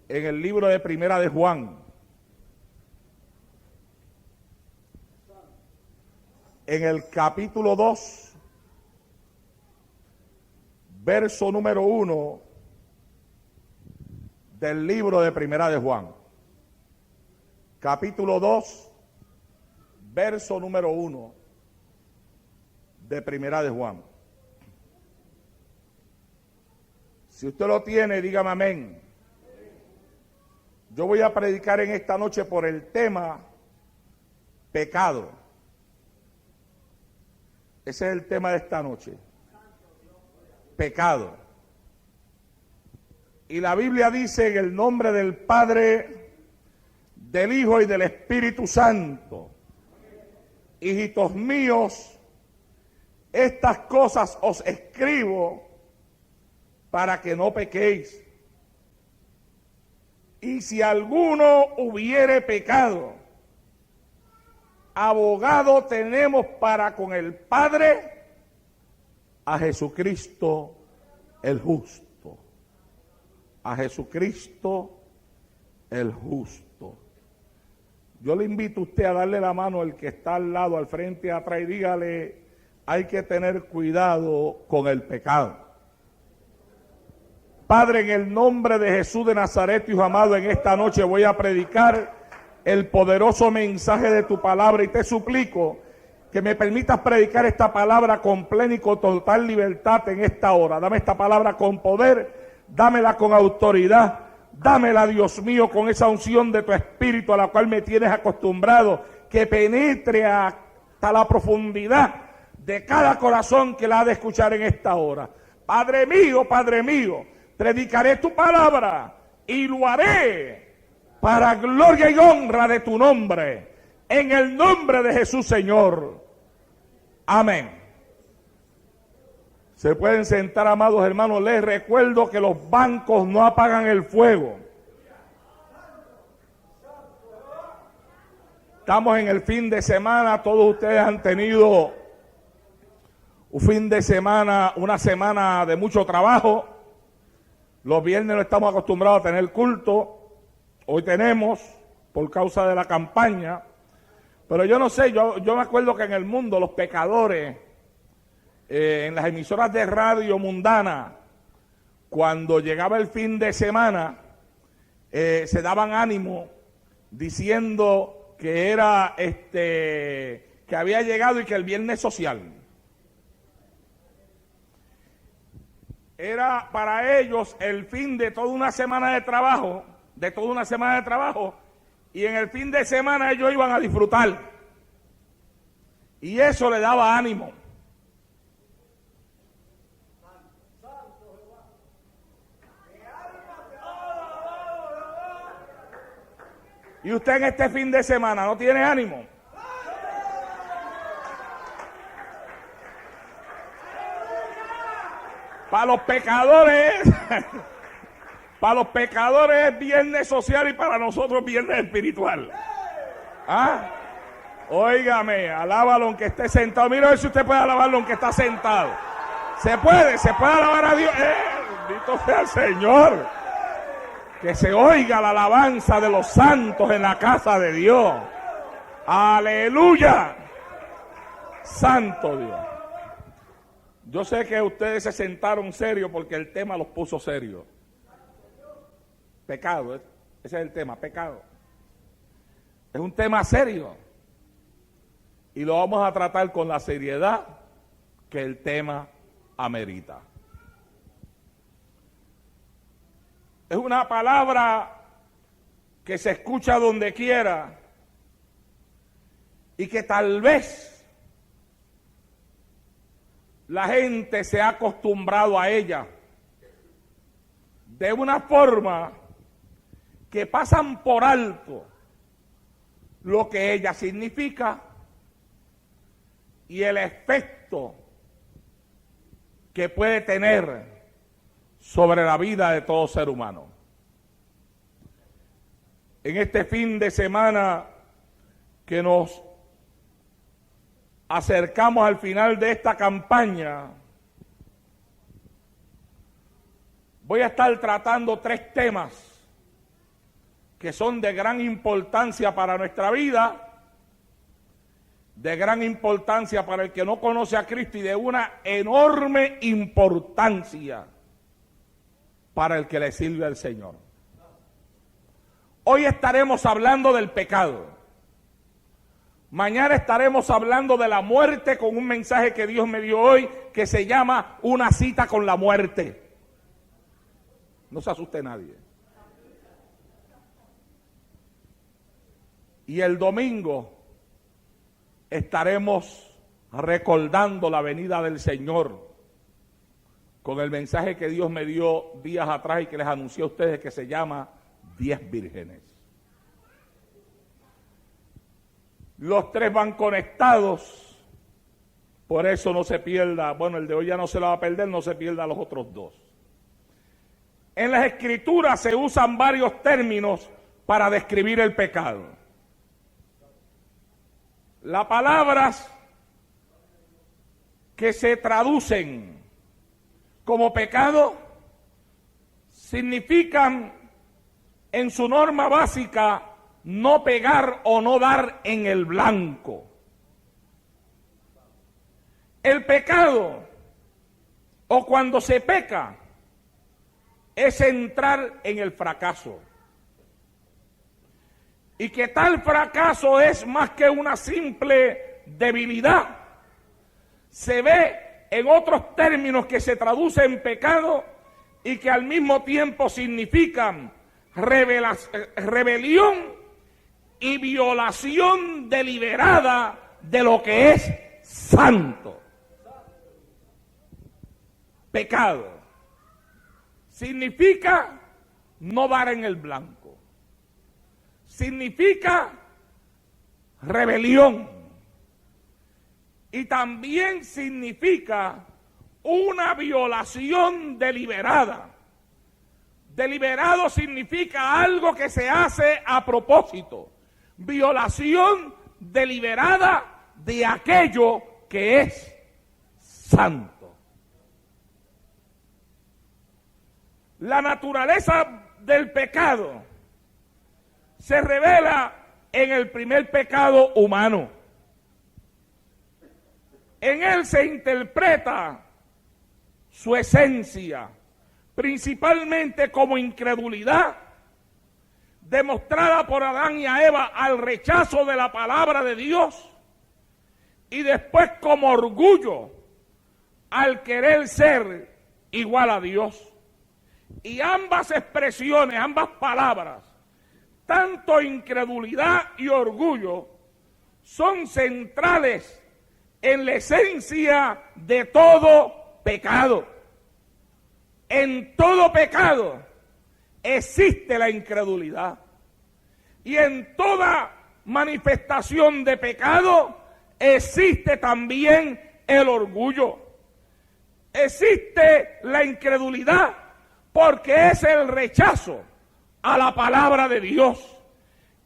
en el libro de Primera de Juan. En el capítulo 2, verso número 1 del libro de Primera de Juan. Capítulo 2, verso número 1 de Primera de Juan. Si usted lo tiene, dígame amén. Yo voy a predicar en esta noche por el tema pecado. Ese es el tema de esta noche. Pecado. Y la Biblia dice en el nombre del Padre, del Hijo y del Espíritu Santo: hijitos míos, estas cosas os escribo para que no pequéis. Y si alguno hubiere pecado, abogado tenemos para con el Padre, a Jesucristo el justo. A Jesucristo el justo. Yo le invito a usted a darle la mano al que está al lado, al frente, atrás, y dígale: hay que tener cuidado con el pecado. Padre, en el nombre de Jesús de Nazaret, Hijo amado, en esta noche voy a predicar el poderoso mensaje de tu palabra y te suplico que me permitas predicar esta palabra con plena y con total libertad en esta hora. Dame esta palabra con poder, dámela con autoridad, dámela, Dios mío, con esa unción de tu Espíritu a la cual me tienes acostumbrado, que penetre hasta la profundidad de cada corazón que la ha de escuchar en esta hora. Padre mío, predicaré tu palabra y lo haré para gloria y honra de tu nombre, en el nombre de Jesús, Señor. Amén. Se pueden sentar, amados hermanos. Les recuerdo que los bancos no apagan el fuego. Estamos en el fin de semana. Todos ustedes han tenido un fin de semana, una semana de mucho trabajo. Los viernes no estamos acostumbrados a tener culto. Hoy tenemos, por causa de la campaña. Pero yo no sé, yo me acuerdo que en el mundo los pecadores, en las emisoras de radio mundana, cuando llegaba el fin de semana, se daban ánimo diciendo que era que había llegado y que el viernes social era para ellos el fin de toda una semana de trabajo, y en el fin de semana ellos iban a disfrutar. Y eso le daba ánimo. Y usted en este fin de semana no tiene ánimo. Para los pecadores es viernes social y para nosotros viernes espiritual. ¿Ah? Óigame, alábalo aunque esté sentado. Mira a ver si usted puede alabarlo aunque está sentado. Se puede alabar a Dios. Bendito sea el Señor. Que se oiga la alabanza de los santos en la casa de Dios. Aleluya. Santo Dios. Yo sé que ustedes se sentaron serios porque el tema los puso serios. Pecado, ese es el tema, pecado. Es un tema serio. Y lo vamos a tratar con la seriedad que el tema amerita. Es una palabra que se escucha donde quiera y que tal vez la gente se ha acostumbrado a ella de una forma que pasan por alto lo que ella significa y el efecto que puede tener sobre la vida de todo ser humano. En este fin de semana que nos acercamos al final de esta campaña, voy a estar tratando 3 temas que son de gran importancia para nuestra vida, de gran importancia para el que no conoce a Cristo y de una enorme importancia para el que le sirve al Señor. Hoy estaremos hablando del pecado. Mañana estaremos hablando de la muerte con un mensaje que Dios me dio hoy que se llama Una cita con la muerte. No se asuste nadie. Y el domingo estaremos recordando la venida del Señor con el mensaje que Dios me dio días atrás y que les anuncié a ustedes que se llama 10 vírgenes. Los 3 van conectados, por eso no se pierda, bueno, el de hoy ya no se lo va a perder, no se pierda los otros 2. En las Escrituras se usan varios términos para describir el pecado. Las palabras que se traducen como pecado significan en su norma básica no pegar o no dar en el blanco. El pecado, o cuando se peca, es entrar en el fracaso. Y que tal fracaso es más que una simple debilidad. Se ve en otros términos que se traducen en pecado y que al mismo tiempo significan rebelión y violación deliberada de lo que es santo. Pecado significa no dar en el blanco. Significa rebelión y también significa una violación deliberada. Deliberado significa algo que se hace a propósito. Violación deliberada de aquello que es santo. La naturaleza del pecado se revela en el primer pecado humano. En él se interpreta su esencia, principalmente como incredulidad, demostrada por Adán y a Eva al rechazo de la palabra de Dios, y después como orgullo al querer ser igual a Dios. Y ambas expresiones, ambas palabras, tanto incredulidad y orgullo, son centrales en la esencia de todo pecado. En todo pecado existe la incredulidad. Y en toda manifestación de pecado existe también el orgullo. Existe la incredulidad porque es el rechazo a la palabra de Dios.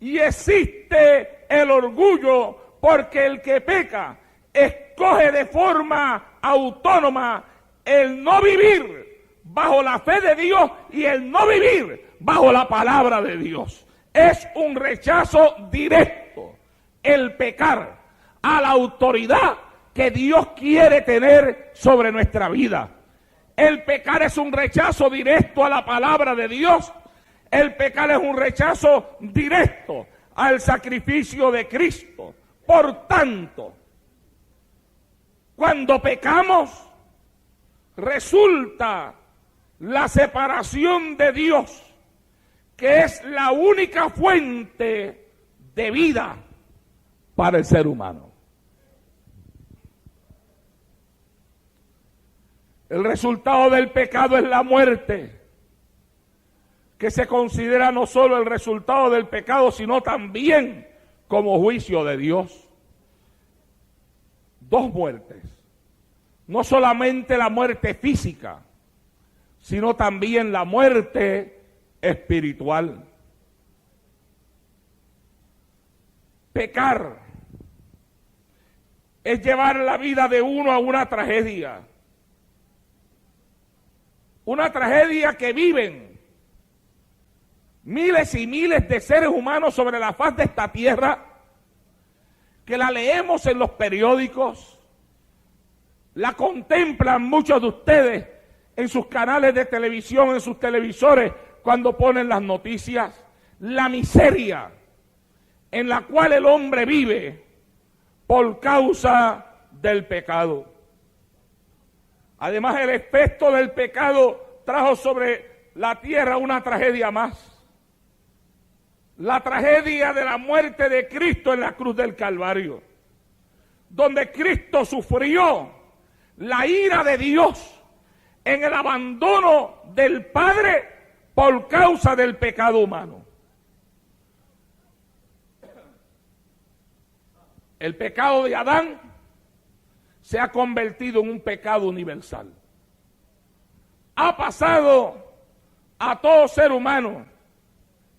Y existe el orgullo porque el que peca escoge de forma autónoma el no vivir bajo la fe de Dios y el no vivir bajo la palabra de Dios. Es un rechazo directo el pecar a la autoridad que Dios quiere tener sobre nuestra vida. El pecar es un rechazo directo a la palabra de Dios. El pecar es un rechazo directo al sacrificio de Cristo. Por tanto, cuando pecamos, resulta la separación de Dios, que es la única fuente de vida para el ser humano. El resultado del pecado es la muerte, que se considera no solo el resultado del pecado, sino también como juicio de Dios. Dos muertes, no solamente la muerte física, sino también la muerte espiritual. Pecar es llevar la vida de uno a una tragedia. Una tragedia que viven miles y miles de seres humanos sobre la faz de esta tierra, que la leemos en los periódicos, la contemplan muchos de ustedes en sus canales de televisión, en sus televisores, cuando ponen las noticias, la miseria en la cual el hombre vive por causa del pecado. Además, el efecto del pecado trajo sobre la tierra una tragedia más. La tragedia de la muerte de Cristo en la cruz del Calvario, donde Cristo sufrió la ira de Dios en el abandono del Padre por causa del pecado humano. El pecado de Adán se ha convertido en un pecado universal. Ha pasado a todo ser humano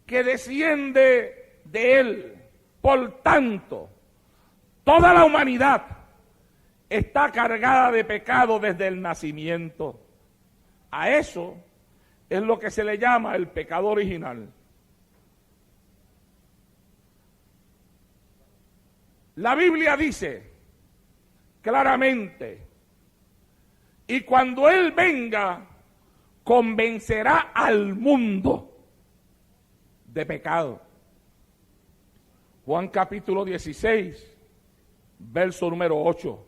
que desciende de él. Por tanto, toda la humanidad está cargada de pecado desde el nacimiento. A eso es lo que se le llama el pecado original. La Biblia dice claramente, y cuando Él venga, convencerá al mundo de pecado. Juan capítulo 16, verso número 8.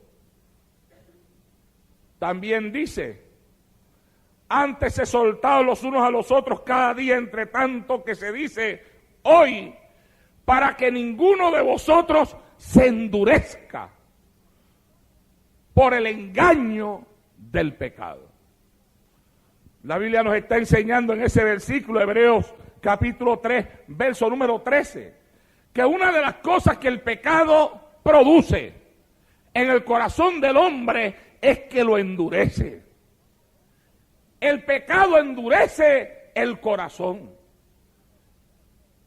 También dice, antes se soltaban los unos a los otros cada día, entre tanto que se dice hoy, para que ninguno de vosotros se endurezca por el engaño del pecado. La Biblia nos está enseñando en ese versículo, Hebreos capítulo 3, verso número 13, que una de las cosas que el pecado produce en el corazón del hombre es que lo endurece. El pecado endurece el corazón.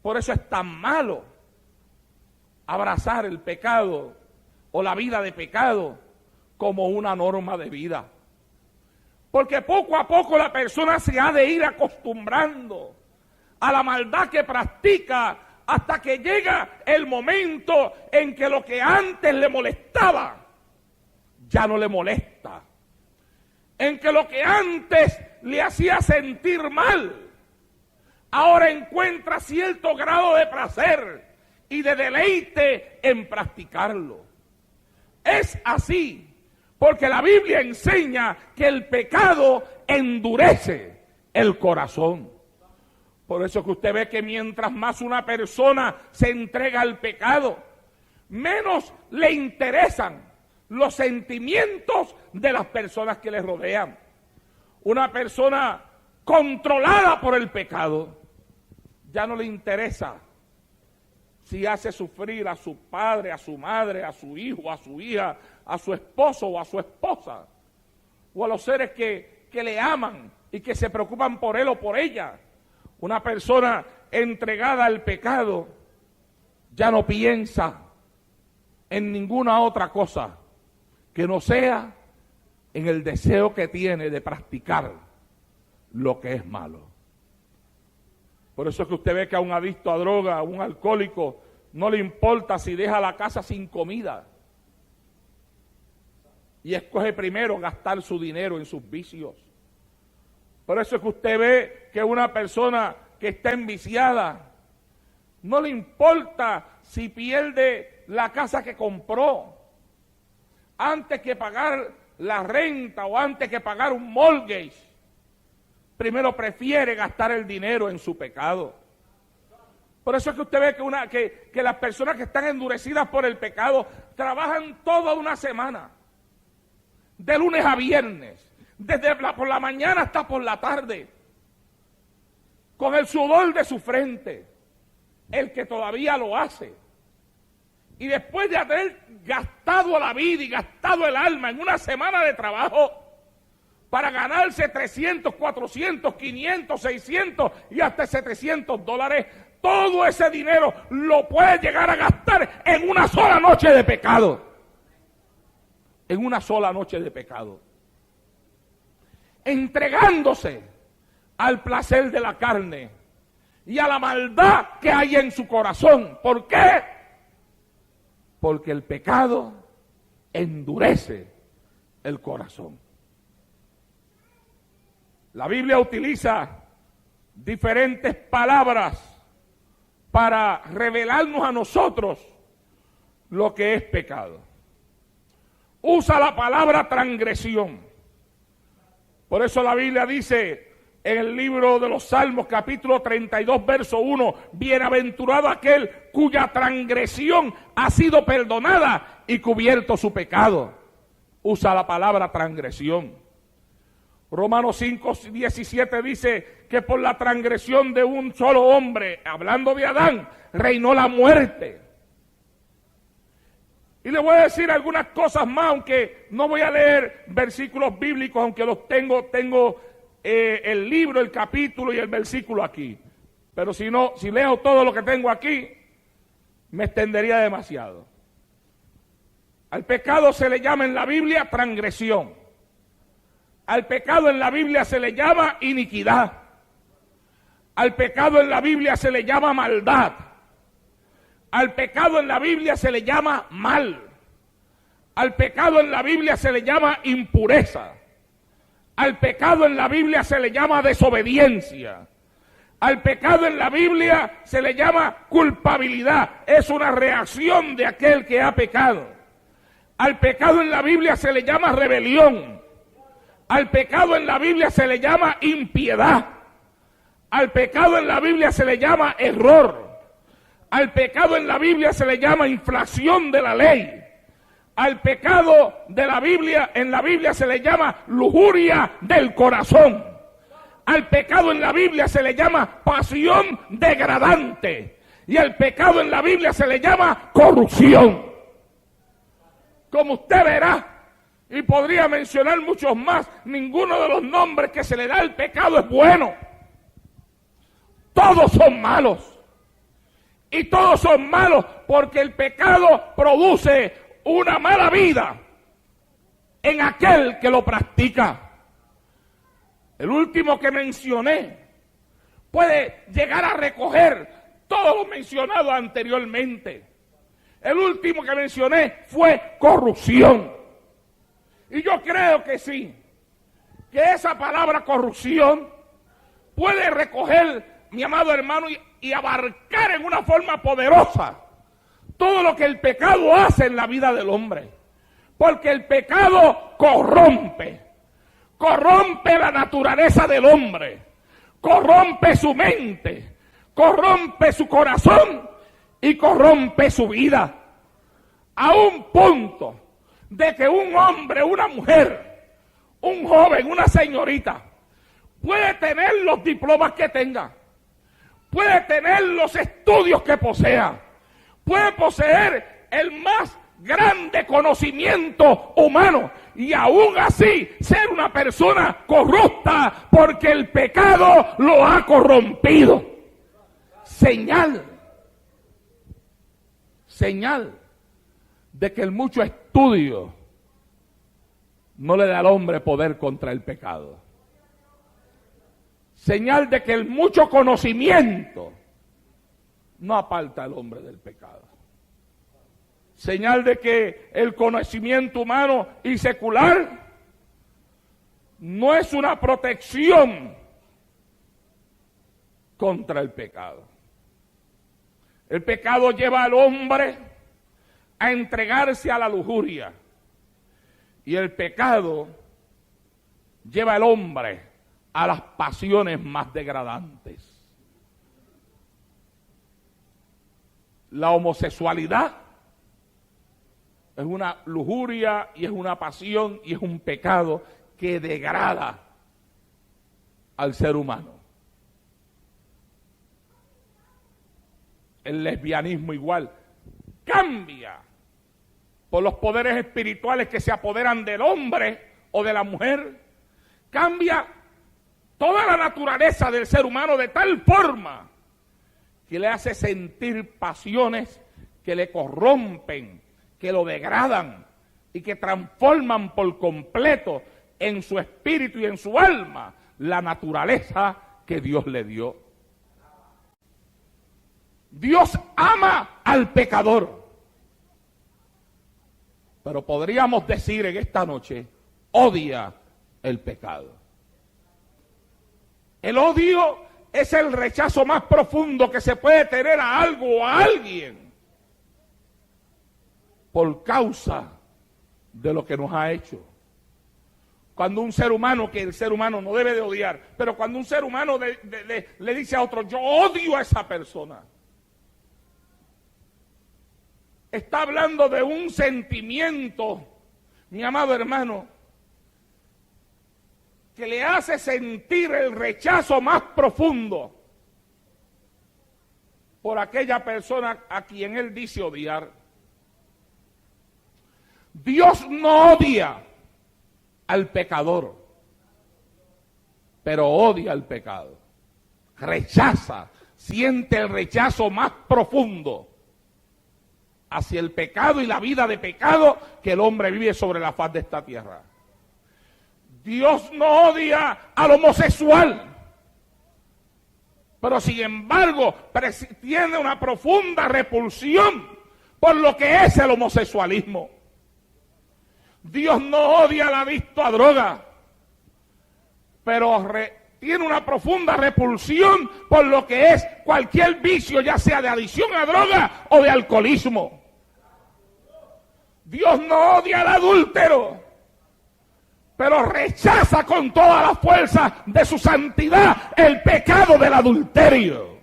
Por eso es tan malo abrazar el pecado o la vida de pecado como una norma de vida. Porque poco a poco la persona se ha de ir acostumbrando a la maldad que practica hasta que llega el momento en que lo que antes le molestaba ya no le molesta. En que lo que antes le hacía sentir mal ahora encuentra cierto grado de placer y de deleite en practicarlo. Es así porque la Biblia enseña que el pecado endurece el corazón. Por eso que usted ve que mientras más una persona se entrega al pecado, menos le interesan los sentimientos de las personas que le rodean. Una persona controlada por el pecado ya no le interesa si hace sufrir a su padre, a su madre, a su hijo, a su hija, a su esposo o a su esposa, o a los seres que le aman y que se preocupan por él o por ella. Una persona entregada al pecado ya no piensa en ninguna otra cosa que no sea en el deseo que tiene de practicar lo que es malo. Por eso es que usted ve que a un adicto a droga, a un alcohólico, no le importa si deja la casa sin comida y escoge primero gastar su dinero en sus vicios. Por eso es que usted ve que una persona que está enviciada no le importa si pierde la casa que compró, antes que pagar la renta o antes que pagar un mortgage, primero prefiere gastar el dinero en su pecado. Por eso es que usted ve que las personas que están endurecidas por el pecado trabajan toda una semana, de lunes a viernes, desde por la mañana hasta por la tarde, con el sudor de su frente, el que todavía lo hace. Y después de haber gastado la vida y gastado el alma en una semana de trabajo para ganarse 300, 400, 500, 600 y hasta $700, todo ese dinero lo puede llegar a gastar en una sola noche de pecado. En una sola noche de pecado. Entregándose al placer de la carne y a la maldad que hay en su corazón. ¿Por qué? Porque el pecado endurece el corazón. La Biblia utiliza diferentes palabras para revelarnos a nosotros lo que es pecado. Usa la palabra transgresión. Por eso la Biblia dice en el libro de los Salmos, capítulo 32, verso 1, bienaventurado aquel cuya transgresión ha sido perdonada y cubierto su pecado. Usa la palabra transgresión. Romanos 5, 17 dice que por la transgresión de un solo hombre, hablando de Adán, reinó la muerte. Y le voy a decir algunas cosas más, aunque no voy a leer versículos bíblicos, aunque los tengo el libro, el capítulo y el versículo aquí. Pero si leo todo lo que tengo aquí, me extendería demasiado. Al pecado se le llama en la Biblia transgresión. Al pecado en la Biblia se le llama iniquidad. Al pecado en la Biblia se le llama maldad. Al pecado en la Biblia se le llama mal. Al pecado en la Biblia se le llama impureza. Al pecado en la Biblia se le llama desobediencia. Al pecado en la Biblia se le llama culpabilidad. Es una reacción de aquel que ha pecado. Al pecado en la Biblia se le llama rebelión. Al pecado en la Biblia se le llama impiedad. Al pecado en la Biblia se le llama error. Al pecado en la Biblia se le llama infracción de la ley. Al pecado de la Biblia, en la Biblia se le llama lujuria del corazón. Al pecado en la Biblia se le llama pasión degradante. Y al pecado en la Biblia se le llama corrupción. Como usted verá, y podría mencionar muchos más, ninguno de los nombres que se le da al pecado es bueno. Todos son malos. Y todos son malos porque el pecado produce una mala vida en aquel que lo practica. El último que mencioné puede llegar a recoger todo lo mencionado anteriormente. El último que mencioné fue corrupción. Y yo creo que sí, que esa palabra corrupción puede recoger, mi amado hermano, y abarcar en una forma poderosa todo lo que el pecado hace en la vida del hombre. Porque el pecado corrompe la naturaleza del hombre, corrompe su mente, corrompe su corazón y corrompe su vida. A un punto de que un hombre, una mujer, un joven, una señorita, puede tener los diplomas que tenga, puede tener los estudios que posea, puede poseer el más grande conocimiento humano y aún así ser una persona corrupta porque el pecado lo ha corrompido. Señal de que el mucho estudio no le da al hombre poder contra el pecado. Señal de que el mucho conocimiento no aparta al hombre del pecado. Señal de que el conocimiento humano y secular no es una protección contra el pecado. El pecado lleva al hombre a entregarse a la lujuria. Y el pecado lleva al hombre a las pasiones más degradantes. La homosexualidad es una lujuria y es una pasión y es un pecado que degrada al ser humano. El lesbianismo igual cambia por los poderes espirituales que se apoderan del hombre o de la mujer. Cambia toda la naturaleza del ser humano de tal forma que le hace sentir pasiones que le corrompen, que lo degradan y que transforman por completo en su espíritu y en su alma la naturaleza que Dios le dio. Dios ama al pecador. Pero podríamos decir en esta noche, odia el pecado. El odio es el rechazo más profundo que se puede tener a algo o a alguien por causa de lo que nos ha hecho. Cuando un ser humano, que el ser humano no debe de odiar, pero cuando un ser humano le dice a otro, yo odio a esa persona, está hablando de un sentimiento, mi amado hermano, que le hace sentir el rechazo más profundo por aquella persona a quien él dice odiar. Dios no odia al pecador, pero odia al pecado. Rechaza, siente el rechazo más profundo hacia el pecado y la vida de pecado que el hombre vive sobre la faz de esta tierra. Dios no odia al homosexual, pero sin embargo tiene una profunda repulsión por lo que es el homosexualismo. Dios no odia al adicto a droga, pero tiene una profunda repulsión por lo que es cualquier vicio, ya sea de adicción a droga o de alcoholismo. Dios no odia al adúltero, pero rechaza con toda la fuerza de su santidad el pecado del adulterio.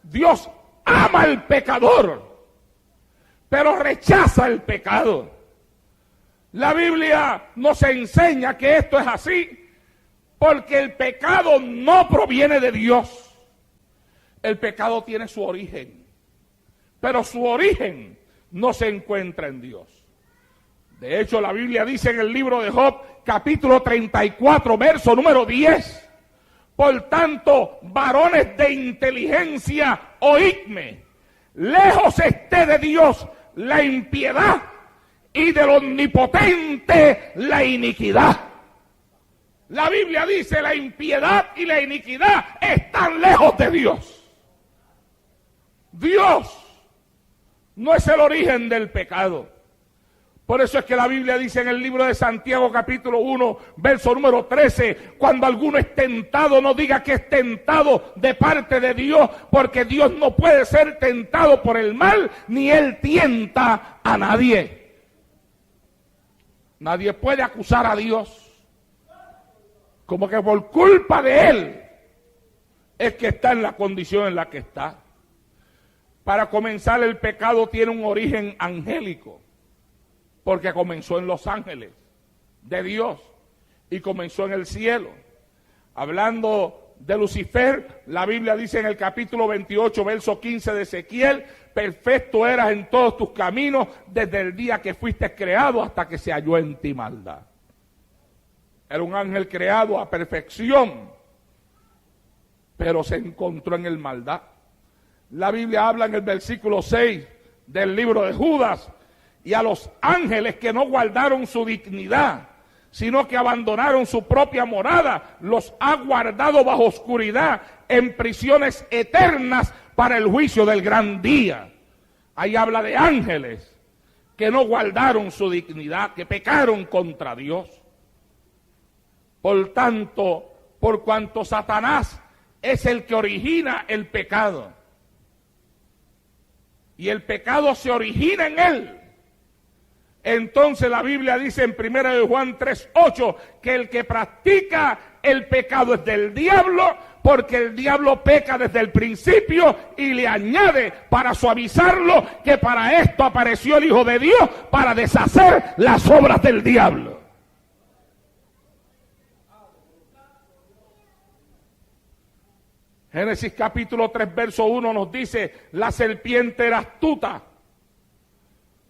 Dios ama al pecador, pero rechaza el pecado. La Biblia nos enseña que esto es así, porque el pecado no proviene de Dios. El pecado tiene su origen, pero su origen no se encuentra en Dios. De hecho, la Biblia dice en el libro de Job, capítulo 34, verso número 10, por tanto, varones de inteligencia, oídme, lejos esté de Dios la impiedad y del omnipotente la iniquidad. La Biblia dice la impiedad y la iniquidad están lejos de Dios. Dios no es el origen del pecado. Por eso es que la Biblia dice en el libro de Santiago capítulo 1, verso número 13, cuando alguno es tentado, no diga que es tentado de parte de Dios, porque Dios no puede ser tentado por el mal, ni Él tienta a nadie. Nadie puede acusar a Dios como que por culpa de Él es que está en la condición en la que está. Para comenzar, el pecado tiene un origen angélico, porque comenzó en los ángeles de Dios y comenzó en el cielo. Hablando de Lucifer, la Biblia dice en el capítulo 28, verso 15 de Ezequiel, perfecto eras en todos tus caminos desde el día que fuiste creado hasta que se halló en ti maldad. Era un ángel creado a perfección, pero se encontró en el maldad. La Biblia habla en el versículo 6 del libro de Judas, y a los ángeles que no guardaron su dignidad, sino que abandonaron su propia morada, los ha guardado bajo oscuridad en prisiones eternas para el juicio del gran día. Ahí habla de ángeles que no guardaron su dignidad, que pecaron contra Dios. Por tanto, por cuanto Satanás es el que origina el pecado, y el pecado se origina en él, entonces la Biblia dice en 1 Juan 3:8 que el que practica el pecado es del diablo, porque el diablo peca desde el principio, y le añade para suavizarlo que para esto apareció el Hijo de Dios, para deshacer las obras del diablo. Génesis capítulo 3 verso 1 nos dice, la serpiente era astuta,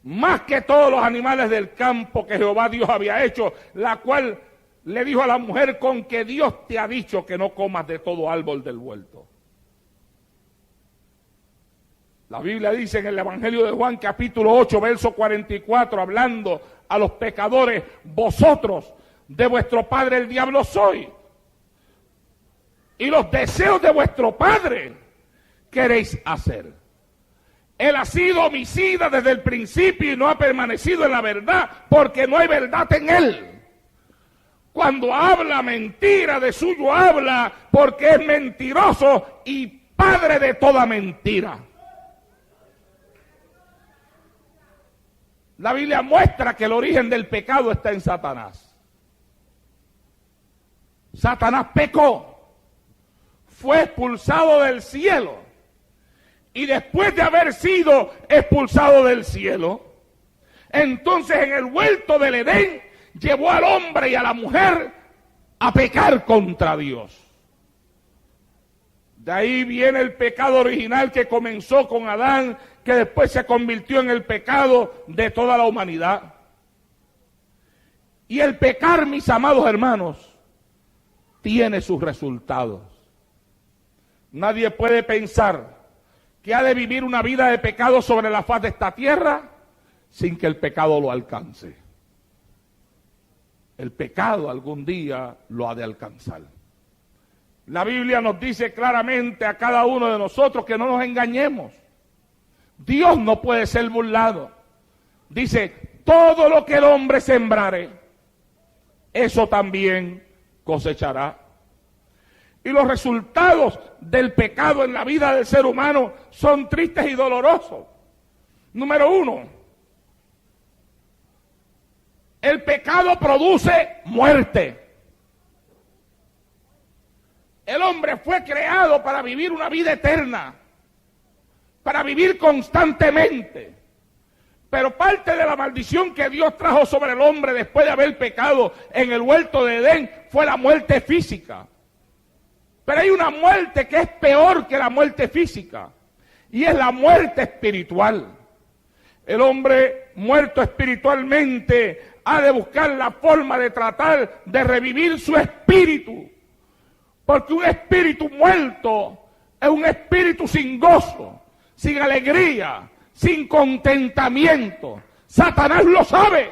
más que todos los animales del campo que Jehová Dios había hecho, la cual le dijo a la mujer, con que Dios te ha dicho que no comas de todo árbol del huerto. La Biblia dice en el Evangelio de Juan capítulo 8 verso 44, hablando a los pecadores, vosotros de vuestro padre el diablo sois, y los deseos de vuestro padre queréis hacer? Él ha sido homicida desde el principio y no ha permanecido en la verdad porque no hay verdad en él. Cuando habla mentira, de suyo habla porque es mentiroso y padre de toda mentira. La Biblia muestra que el origen del pecado está en Satanás. Satanás pecó, fue expulsado del cielo y después de haber sido expulsado del cielo, entonces en el huerto del Edén llevó al hombre y a la mujer a pecar contra Dios. De ahí viene el pecado original que comenzó con Adán, que después se convirtió en el pecado de toda la humanidad. Y el pecar, mis amados hermanos, tiene sus resultados. Nadie puede pensar que ha de vivir una vida de pecado sobre la faz de esta tierra sin que el pecado lo alcance. El pecado algún día lo ha de alcanzar. La Biblia nos dice claramente a cada uno de nosotros que no nos engañemos. Dios no puede ser burlado. Dice, todo lo que el hombre sembrare, eso también cosechará. Y los resultados del pecado en la vida del ser humano son tristes y dolorosos. Número uno, el pecado produce muerte. El hombre fue creado para vivir una vida eterna, para vivir constantemente. Pero parte de la maldición que Dios trajo sobre el hombre después de haber pecado en el huerto de Edén fue la muerte física. Pero hay una muerte que es peor que la muerte física, y es la muerte espiritual. El hombre muerto espiritualmente ha de buscar la forma de tratar de revivir su espíritu. Porque un espíritu muerto es un espíritu sin gozo, sin alegría, sin contentamiento. Satanás lo sabe.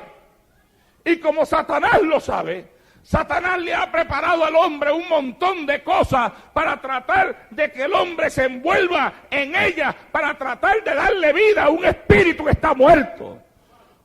Y como Satanás lo sabe, Satanás le ha preparado al hombre un montón de cosas para tratar de que el hombre se envuelva en ellas, para tratar de darle vida a un espíritu que está muerto.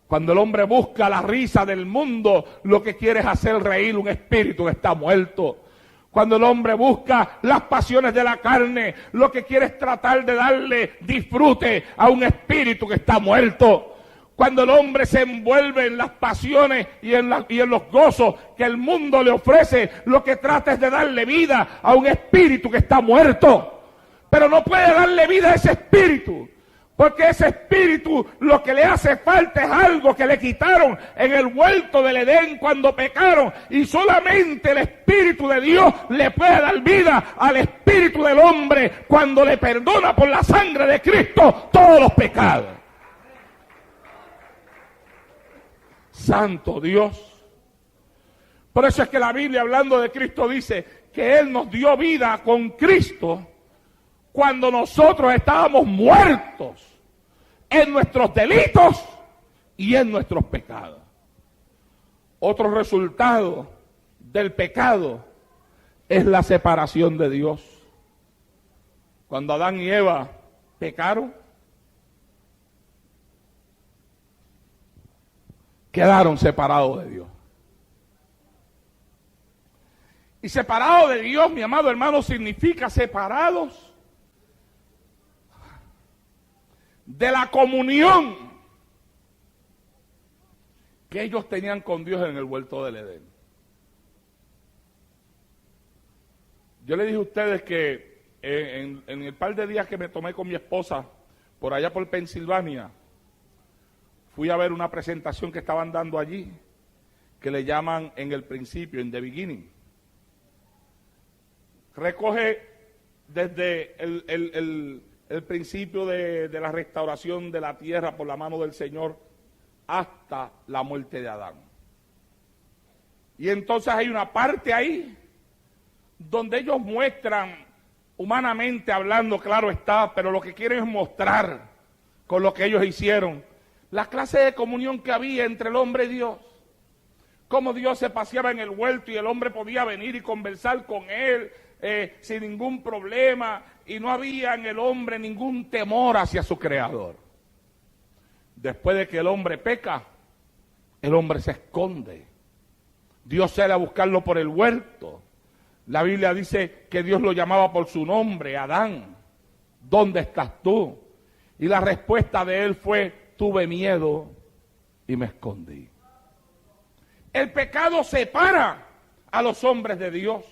Cuando el hombre busca la risa del mundo, lo que quiere es hacer reír un espíritu que está muerto. Cuando el hombre busca las pasiones de la carne, lo que quiere es tratar de darle disfrute a un espíritu que está muerto. Cuando el hombre se envuelve en las pasiones y en los gozos que el mundo le ofrece, lo que trata es de darle vida a un espíritu que está muerto. Pero no puede darle vida a ese espíritu, porque ese espíritu lo que le hace falta es algo que le quitaron en el huerto del Edén cuando pecaron, y solamente el Espíritu de Dios le puede dar vida al espíritu del hombre cuando le perdona por la sangre de Cristo todos los pecados. Santo Dios. Por eso es que la Biblia, hablando de Cristo, dice que Él nos dio vida con Cristo cuando nosotros estábamos muertos en nuestros delitos y en nuestros pecados. Otro resultado del pecado es la separación de Dios. Cuando Adán y Eva pecaron, quedaron separados de Dios. Y separados de Dios, mi amado hermano, significa separados de la comunión que ellos tenían con Dios en el huerto del Edén. Yo le dije a ustedes que en el par de días que me tomé con mi esposa por allá por Pensilvania, fui a ver una presentación que estaban dando allí, que le llaman En el Principio, en The Beginning. Recoge desde el principio de la restauración de la tierra por la mano del Señor hasta la muerte de Adán. Y entonces hay una parte ahí donde ellos muestran, humanamente hablando, claro está, pero lo que quieren es mostrar con lo que ellos hicieron, la clase de comunión que había entre el hombre y Dios. Cómo Dios se paseaba en el huerto y el hombre podía venir y conversar con él, sin ningún problema y no había en el hombre ningún temor hacia su creador. Después de que el hombre peca, el hombre se esconde. Dios sale a buscarlo por el huerto. La Biblia dice que Dios lo llamaba por su nombre, Adán, ¿dónde estás tú? Y la respuesta de él fue, tuve miedo y me escondí. El pecado separa a los hombres de Dios.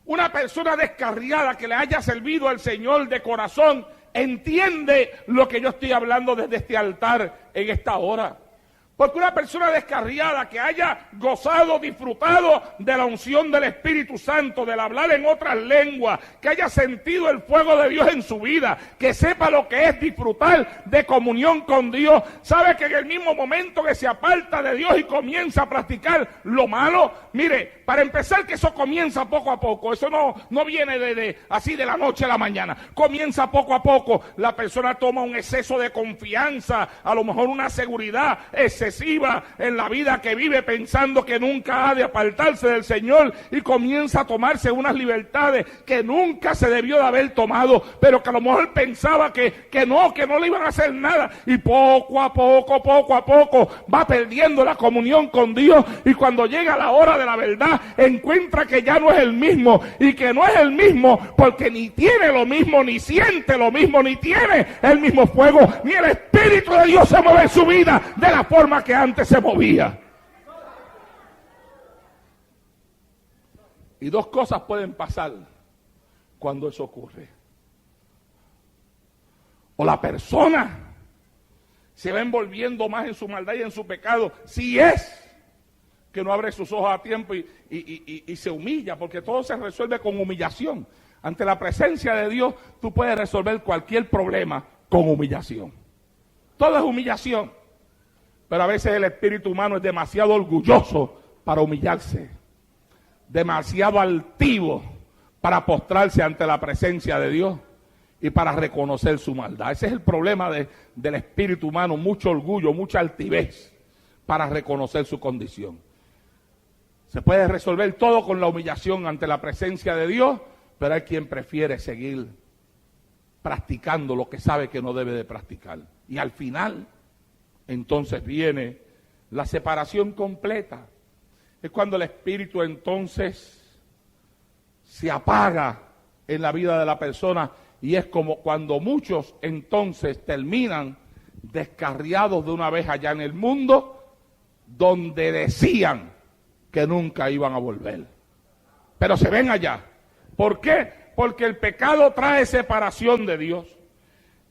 Una persona descarriada que le haya servido al Señor de corazón entiende lo que yo estoy hablando desde este altar en esta hora. Porque una persona descarriada que haya gozado, disfrutado de la unción del Espíritu Santo, del hablar en otras lenguas, que haya sentido el fuego de Dios en su vida, que sepa lo que es disfrutar de comunión con Dios, sabe que en el mismo momento que se aparta de Dios y comienza a practicar lo malo, mire, para empezar que eso comienza poco a poco, eso no viene así de la noche a la mañana, comienza poco a poco, la persona toma un exceso de confianza, a lo mejor una seguridad excesiva en la vida que vive pensando que nunca ha de apartarse del Señor y comienza a tomarse unas libertades que nunca se debió de haber tomado, pero que a lo mejor pensaba que no le iban a hacer nada y poco a poco va perdiendo la comunión con Dios y cuando llega la hora de la verdad encuentra que ya no es el mismo y que no es el mismo porque ni tiene lo mismo, ni siente lo mismo, ni tiene el mismo fuego, ni el Espíritu de Dios se mueve en su vida de la forma que antes se movía. Y dos cosas pueden pasar cuando eso ocurre. O la persona se va envolviendo más en su maldad y en su pecado, si es que no abre sus ojos a tiempo y se humilla, porque todo se resuelve con humillación. Ante la presencia de Dios, tú puedes resolver cualquier problema con humillación. Todo es humillación. Pero a veces el espíritu humano es demasiado orgulloso para humillarse, demasiado altivo para postrarse ante la presencia de Dios y para reconocer su maldad. Ese es el problema del espíritu humano, mucho orgullo, mucha altivez para reconocer su condición. Se puede resolver todo con la humillación ante la presencia de Dios, pero hay quien prefiere seguir practicando lo que sabe que no debe de practicar. Y al final, entonces viene la separación completa. Es cuando el espíritu entonces se apaga en la vida de la persona y es como cuando muchos entonces terminan descarriados de una vez allá en el mundo donde decían que nunca iban a volver. Pero se ven allá. ¿Por qué? Porque el pecado trae separación de Dios.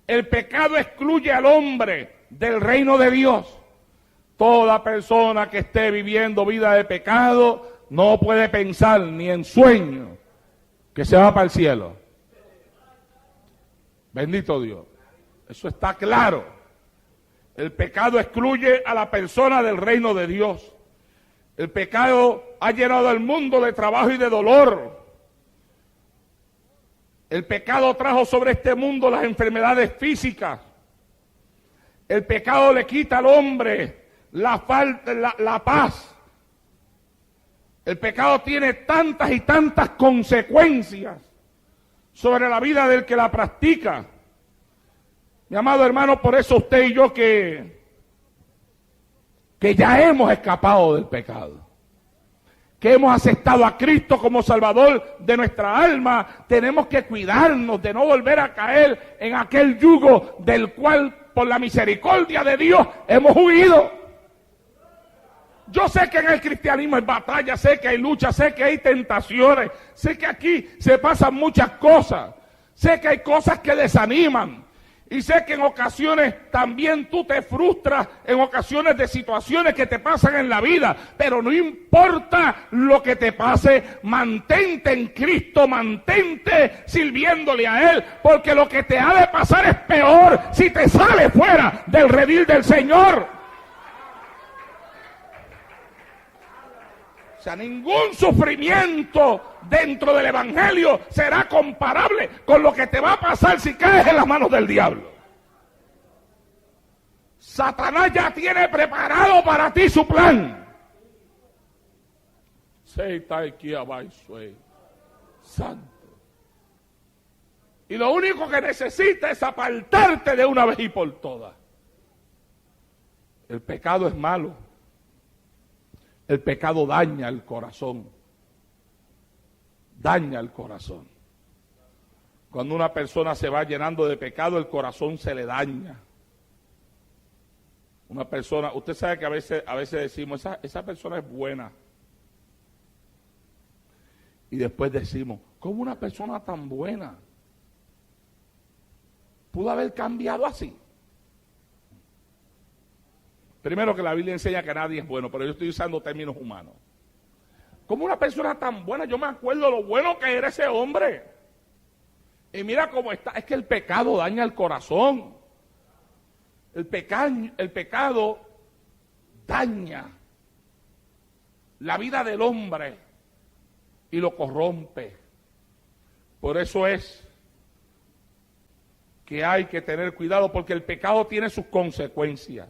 El pecado excluye al hombre del reino de Dios. Toda persona que esté viviendo vida de pecado no puede pensar ni en sueño que se va para el cielo. Bendito Dios. Eso está claro. El pecado excluye a la persona del reino de Dios. El pecado ha llenado el mundo de trabajo y de dolor. El pecado trajo sobre este mundo las enfermedades físicas. El pecado le quita al hombre la paz. El pecado tiene tantas y tantas consecuencias sobre la vida del que la practica. Mi amado hermano, por eso usted y yo que ya hemos escapado del pecado, que hemos aceptado a Cristo como Salvador de nuestra alma, tenemos que cuidarnos de no volver a caer en aquel yugo del cual por la misericordia de Dios hemos huido. Yo sé que en el cristianismo hay batalla, sé que hay lucha, sé que hay tentaciones, sé que aquí se pasan muchas cosas, sé que hay cosas que desaniman. Y sé que en ocasiones también tú te frustras, en ocasiones de situaciones que te pasan en la vida, pero no importa lo que te pase, mantente en Cristo, mantente sirviéndole a Él, porque lo que te ha de pasar es peor si te sales fuera del redil del Señor. O sea, ningún sufrimiento dentro del Evangelio será comparable con lo que te va a pasar si caes en las manos del diablo. Satanás ya tiene preparado para ti su plan. Santo. Y lo único que necesitas es apartarte de una vez y por todas. El pecado es malo. El pecado daña el corazón. Daña el corazón. Cuando una persona se va llenando de pecado, el corazón se le daña. Una persona, usted sabe que a veces decimos, esa persona es buena. Y después decimos, ¿cómo una persona tan buena pudo haber cambiado así? Primero que la Biblia enseña que nadie es bueno, pero yo estoy usando términos humanos. ¿Cómo una persona tan buena? Yo me acuerdo lo bueno que era ese hombre. Y mira cómo está. Es que el pecado daña el corazón. El pecado daña la vida del hombre y lo corrompe. Por eso es que hay que tener cuidado, porque el pecado tiene sus consecuencias.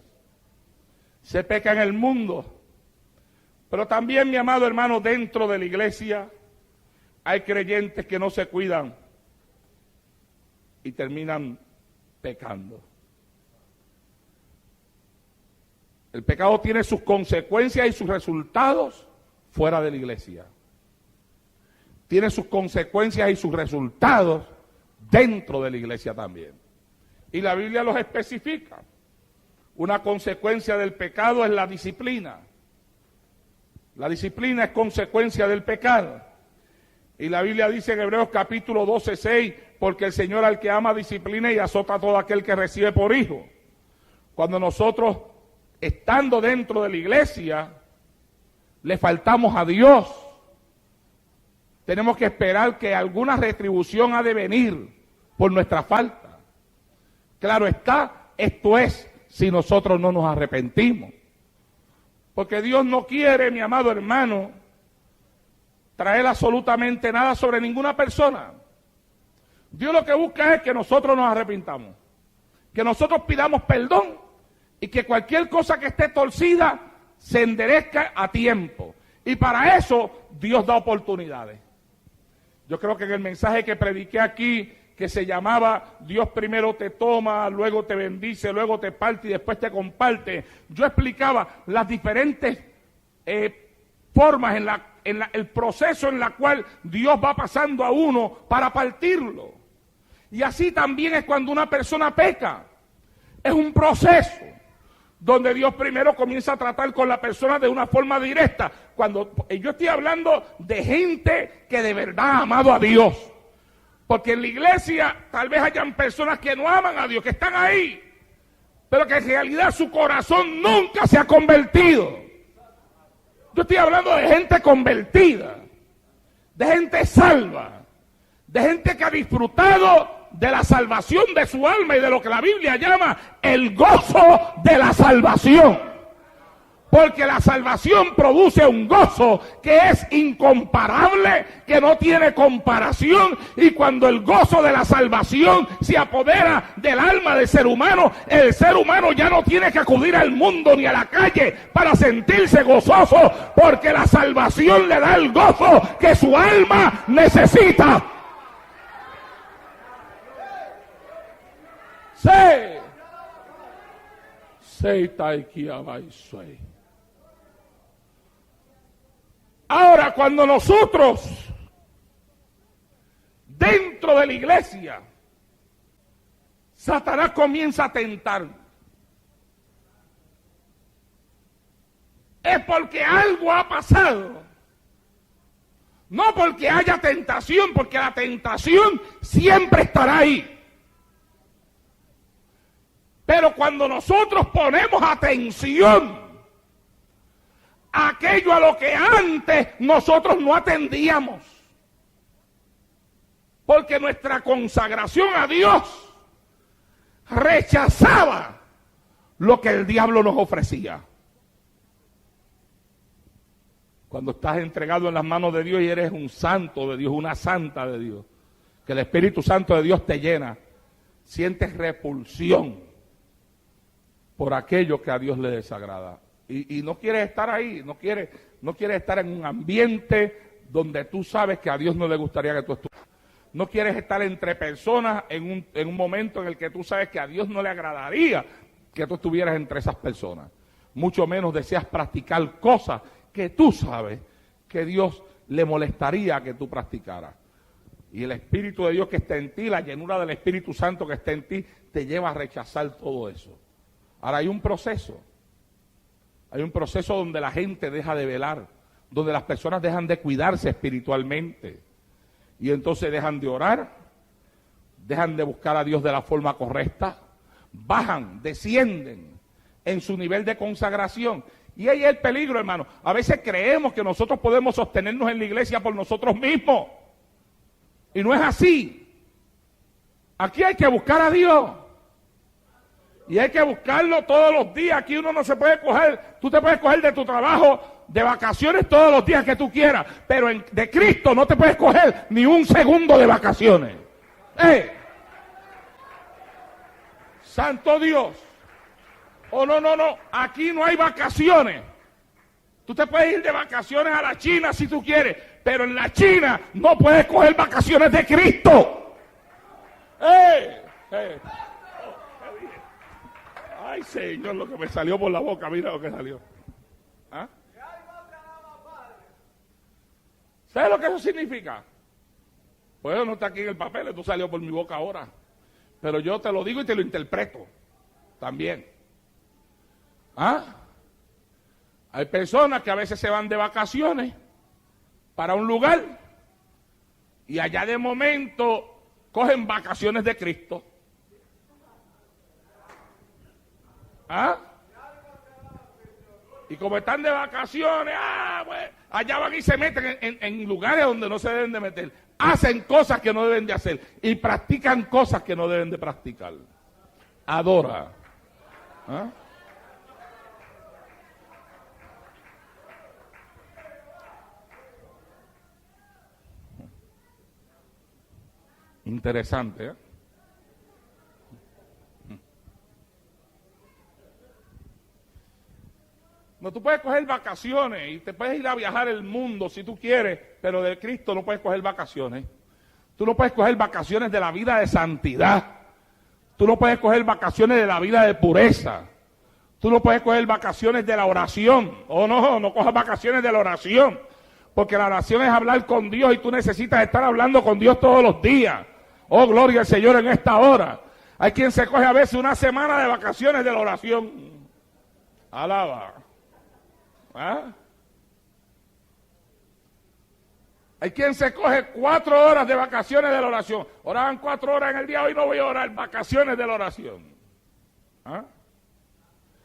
Se peca en el mundo, pero también, mi amado hermano, dentro de la iglesia hay creyentes que no se cuidan y terminan pecando. El pecado tiene sus consecuencias y sus resultados fuera de la iglesia. Tiene sus consecuencias y sus resultados dentro de la iglesia también. Y la Biblia los especifica. Una consecuencia del pecado es la disciplina. La disciplina es consecuencia del pecado. Y la Biblia dice en Hebreos capítulo 12:6, porque el Señor al que ama disciplina y azota a todo aquel que recibe por hijo. Cuando nosotros, estando dentro de la iglesia, le faltamos a Dios, tenemos que esperar que alguna retribución ha de venir por nuestra falta. Claro está, esto es si nosotros no nos arrepentimos. Porque Dios no quiere, mi amado hermano, traer absolutamente nada sobre ninguna persona. Dios lo que busca es que nosotros nos arrepintamos, que nosotros pidamos perdón y que cualquier cosa que esté torcida se enderezca a tiempo. Y para eso Dios da oportunidades. Yo creo que en el mensaje que prediqué aquí, que se llamaba Dios primero te toma, luego te bendice, luego te parte y después te comparte, yo explicaba las diferentes formas el proceso en la cual Dios va pasando a uno para partirlo. Y así también es cuando una persona peca. Es un proceso donde Dios primero comienza a tratar con la persona de una forma directa. Cuando yo estoy hablando de gente que de verdad ha amado a Dios. Porque en la iglesia tal vez hayan personas que no aman a Dios, que están ahí, pero que en realidad su corazón nunca se ha convertido. Yo estoy hablando de gente convertida, de gente salva, de gente que ha disfrutado de la salvación de su alma y de lo que la Biblia llama el gozo de la salvación. Porque la salvación produce un gozo que es incomparable, que no tiene comparación. Y cuando el gozo de la salvación se apodera del alma del ser humano, el ser humano ya no tiene que acudir al mundo ni a la calle para sentirse gozoso, porque la salvación le da el gozo que su alma necesita. Ahora, cuando nosotros, dentro de la iglesia, Satanás comienza a tentar, es porque algo ha pasado. No porque haya tentación, porque la tentación siempre estará ahí. Pero cuando nosotros ponemos atención a aquello a lo que antes nosotros no atendíamos, porque nuestra consagración a Dios rechazaba lo que el diablo nos ofrecía. Cuando estás entregado en las manos de Dios y eres un santo de Dios, una santa de Dios, que el Espíritu Santo de Dios te llena, sientes repulsión por aquello que a Dios le desagrada. Y no quieres estar ahí, no quieres estar en un ambiente donde tú sabes que a Dios no le gustaría que tú estuvieras. No quieres estar entre personas en un momento en el que tú sabes que a Dios no le agradaría que tú estuvieras entre esas personas. Mucho menos deseas practicar cosas que tú sabes que Dios le molestaría que tú practicaras. Y el Espíritu de Dios que está en ti, la llenura del Espíritu Santo que está en ti, te lleva a rechazar todo eso. Ahora hay un proceso. Hay un proceso donde la gente deja de velar, donde las personas dejan de cuidarse espiritualmente. Y entonces dejan de orar, dejan de buscar a Dios de la forma correcta, bajan, descienden en su nivel de consagración. Y ahí es el peligro, hermano. A veces creemos que nosotros podemos sostenernos en la iglesia por nosotros mismos. Y no es así. Aquí hay que buscar a Dios. Y hay que buscarlo todos los días. Aquí uno no se puede coger, tú te puedes coger de tu trabajo de vacaciones todos los días que tú quieras, pero de Cristo no te puedes coger ni un segundo de vacaciones. Santo Dios. Oh, no, aquí no hay vacaciones. Tú te puedes ir de vacaciones a la China si tú quieres, pero en la China no puedes coger vacaciones de Cristo. Ay, Señor, lo que me salió por la boca, mira lo que salió. ¿Ah? ¿Sabes lo que eso significa? Pues no está aquí en el papel, esto salió por mi boca ahora. Pero yo te lo digo y te lo interpreto también. ¿Ah? Hay personas que a veces se van de vacaciones para un lugar y allá de momento cogen vacaciones de Cristo. ¿Ah? Y como están de vacaciones, pues, allá van y se meten en lugares donde no se deben de meter. Hacen cosas que no deben de hacer y practican cosas que no deben de practicar. Adora. ¿Ah? Interesante, ¿eh? No, tú puedes coger vacaciones y te puedes ir a viajar el mundo si tú quieres, pero de Cristo no puedes coger vacaciones. Tú no puedes coger vacaciones de la vida de santidad. Tú no puedes coger vacaciones de la vida de pureza. Tú no puedes coger vacaciones de la oración. Oh, no cojas vacaciones de la oración. Porque la oración es hablar con Dios y tú necesitas estar hablando con Dios todos los días. Oh, gloria al Señor en esta hora. Hay quien se coge a veces una semana de vacaciones de la oración. Alaba. ¿Ah? Hay quien se coge 4 horas de vacaciones de la oración. Oraban 4 horas en el día, hoy no voy a orar, vacaciones de la oración. ¿Ah?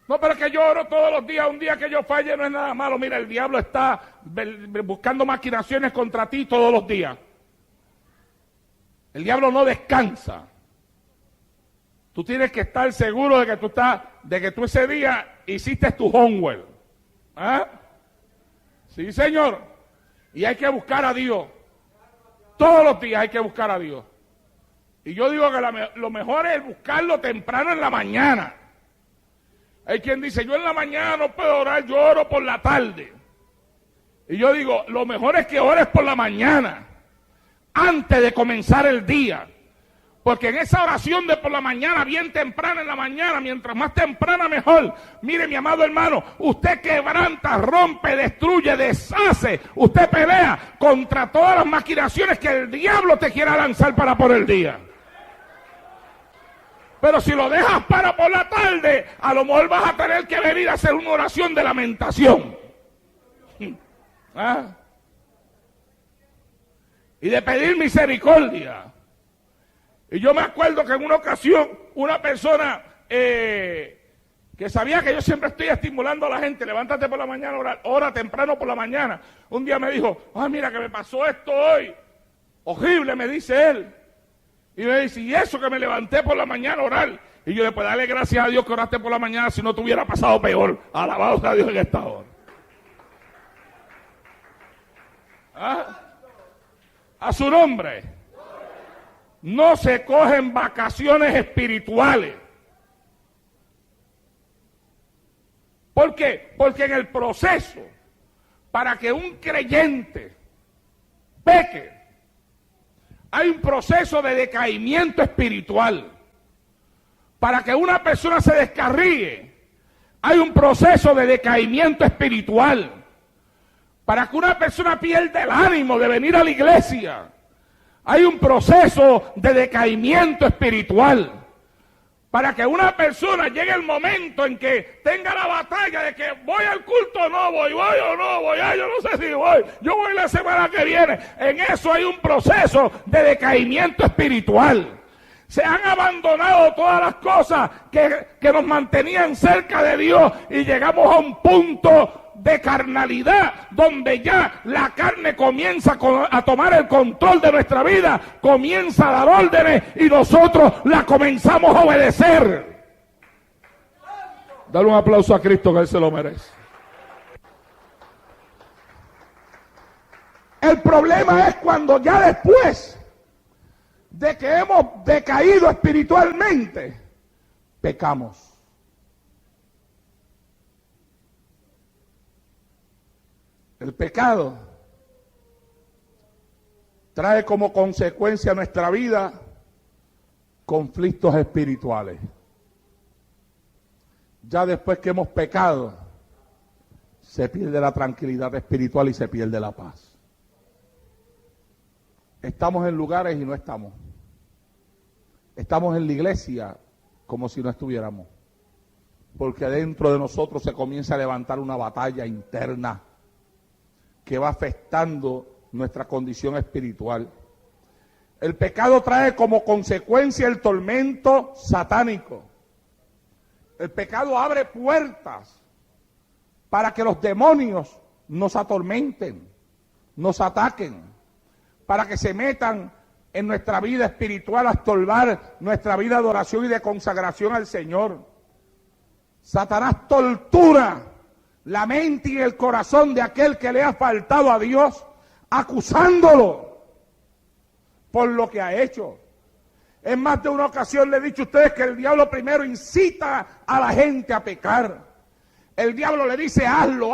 No, pero es que yo oro todos los días, un día que yo falle no es nada malo. Mira, el diablo está buscando maquinaciones contra ti todos los días. El diablo no descansa. Tú tienes que estar seguro de que tú ese día hiciste tu homework. ¿Ah? Sí, señor. Y hay que buscar a Dios. Todos los días hay que buscar a Dios. Y yo digo que lo mejor es buscarlo temprano en la mañana. Hay quien dice, yo en la mañana no puedo orar, yo oro por la tarde. Y yo digo, lo mejor es que ores por la mañana, antes de comenzar el día. Porque en esa oración de por la mañana, bien temprana en la mañana, mientras más temprana mejor. Mire, mi amado hermano, usted quebranta, rompe, destruye, deshace. Usted pelea contra todas las maquinaciones que el diablo te quiera lanzar para por el día. Pero si lo dejas para por la tarde, a lo mejor vas a tener que venir a hacer una oración de lamentación. ¿Ah? Y de pedir misericordia. Y yo me acuerdo que en una ocasión, una persona que sabía que yo siempre estoy estimulando a la gente, levántate por la mañana, ora temprano por la mañana. Un día me dijo, mira que me pasó esto hoy. Horrible, me dice él. Y me dice, y eso que me levanté por la mañana a orar. Y yo le puedo darle gracias a Dios que oraste por la mañana, si no te hubiera pasado peor. Alabado sea Dios en esta hora. ¿Ah? A su nombre. No se cogen vacaciones espirituales. ¿Por qué? Porque en el proceso, para que un creyente peque, hay un proceso de decaimiento espiritual. Para que una persona se descarríe, hay un proceso de decaimiento espiritual. Para que una persona pierda el ánimo de venir a la iglesia, hay un proceso de decaimiento espiritual. Para que una persona llegue el momento en que tenga la batalla de que voy al culto o no voy, voy o no voy, yo no sé si voy, yo voy la semana que viene. En eso hay un proceso de decaimiento espiritual. Se han abandonado todas las cosas que nos mantenían cerca de Dios y llegamos a un punto de carnalidad donde ya la carne comienza a tomar el control de nuestra vida, comienza a dar órdenes y nosotros la comenzamos a obedecer. Dale un aplauso a Cristo, que Él se lo merece. El problema es cuando ya después de que hemos decaído espiritualmente, pecamos. El pecado trae como consecuencia a nuestra vida conflictos espirituales. Ya después que hemos pecado, se pierde la tranquilidad espiritual y se pierde la paz. Estamos en lugares y no estamos. Estamos en la iglesia como si no estuviéramos. Porque dentro de nosotros se comienza a levantar una batalla interna que va afectando nuestra condición espiritual. El pecado trae como consecuencia el tormento satánico. El pecado abre puertas para que los demonios nos atormenten, nos ataquen, para que se metan en nuestra vida espiritual a estorbar nuestra vida de oración y de consagración al Señor. Satanás tortura la mente y el corazón de aquel que le ha faltado a Dios, acusándolo por lo que ha hecho. En más de una ocasión le he dicho a ustedes que el diablo primero incita a la gente a pecar. El diablo le dice, hazlo,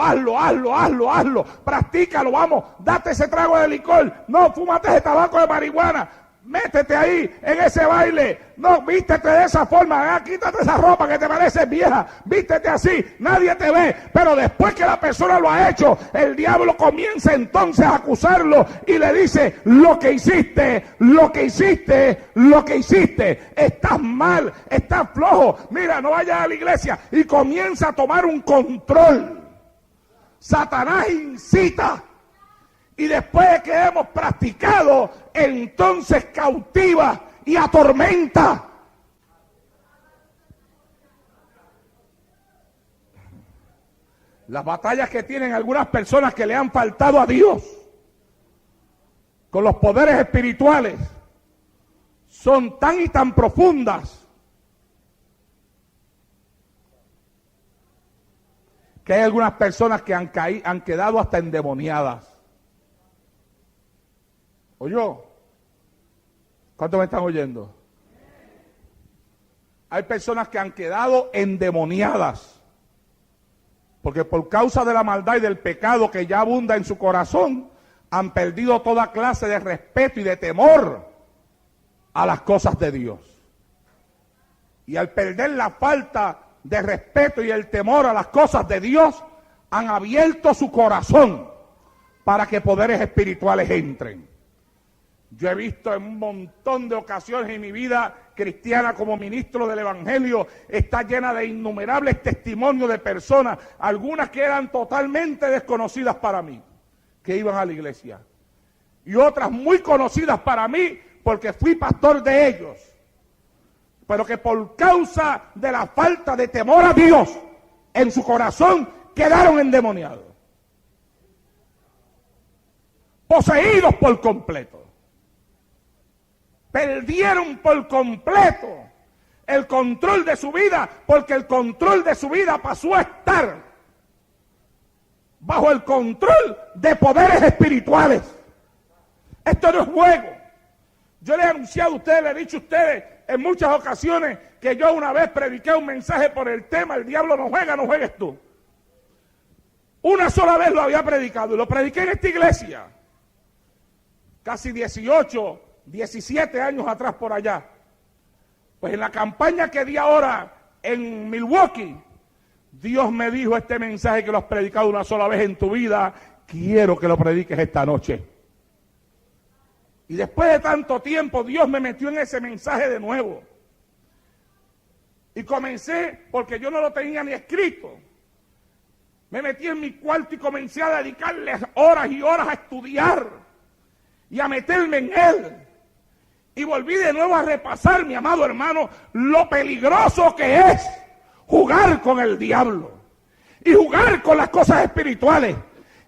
practícalo, vamos, date ese trago de licor, no, fúmate ese tabaco de marihuana, métete ahí en ese baile, no, vístete de esa forma, quítate esa ropa que te parece vieja, vístete así, nadie te ve. Pero después que la persona lo ha hecho, el diablo comienza entonces a acusarlo y le dice, lo que hiciste, estás mal, estás flojo, mira, no vayas a la iglesia, y comienza a tomar un control. Satanás incita. Y después de que hemos practicado, entonces cautiva y atormenta. Las batallas que tienen algunas personas que le han faltado a Dios con los poderes espirituales son tan y tan profundas que hay algunas personas que han quedado hasta endemoniadas. ¿Oyó? ¿Cuántos me están oyendo? Hay personas que han quedado endemoniadas porque por causa de la maldad y del pecado que ya abunda en su corazón, han perdido toda clase de respeto y de temor a las cosas de Dios. Y al perder la falta de respeto y el temor a las cosas de Dios, han abierto su corazón para que poderes espirituales entren. Yo he visto en un montón de ocasiones en mi vida cristiana como ministro del Evangelio, está llena de innumerables testimonios de personas, algunas que eran totalmente desconocidas para mí, que iban a la iglesia, y otras muy conocidas para mí porque fui pastor de ellos, pero que por causa de la falta de temor a Dios en su corazón quedaron endemoniados, poseídos por completo. Perdieron por completo el control de su vida, porque el control de su vida pasó a estar bajo el control de poderes espirituales. Esto no es juego. Yo les he anunciado a ustedes, les he dicho a ustedes en muchas ocasiones que yo una vez prediqué un mensaje por el tema, el diablo no juega, no juegues tú. Una sola vez lo había predicado y lo prediqué en esta iglesia. Casi 18 17 años atrás por allá. Pues en la campaña que di ahora en Milwaukee, Dios me dijo este mensaje que lo has predicado una sola vez en tu vida, quiero que lo prediques esta noche. Y después de tanto tiempo, Dios me metió en ese mensaje de nuevo. Y comencé, porque yo no lo tenía ni escrito, me metí en mi cuarto y comencé a dedicarle horas y horas a estudiar y a meterme en él. Y volví de nuevo a repasar, mi amado hermano, lo peligroso que es jugar con el diablo. Y jugar con las cosas espirituales.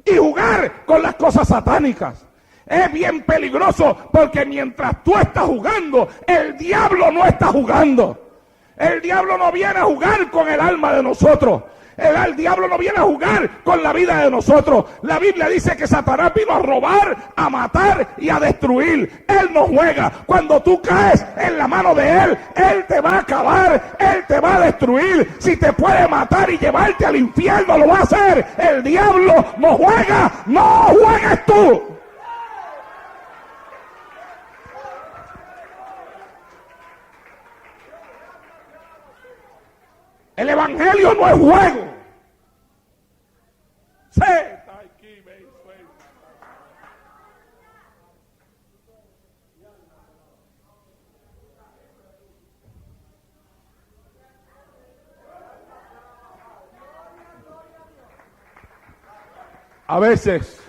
Y jugar con las cosas satánicas. Es bien peligroso porque mientras tú estás jugando, el diablo no está jugando. El diablo no viene a jugar con el alma de nosotros. El diablo no viene a jugar con la vida de nosotros. La Biblia dice que Satanás vino a robar, a matar y a destruir. Él no juega. Cuando tú caes en la mano de él, él te va a acabar, él te va a destruir. Si te puede matar y llevarte al infierno, lo va a hacer. El diablo no juega, no juegues tú. El evangelio no es juego. A veces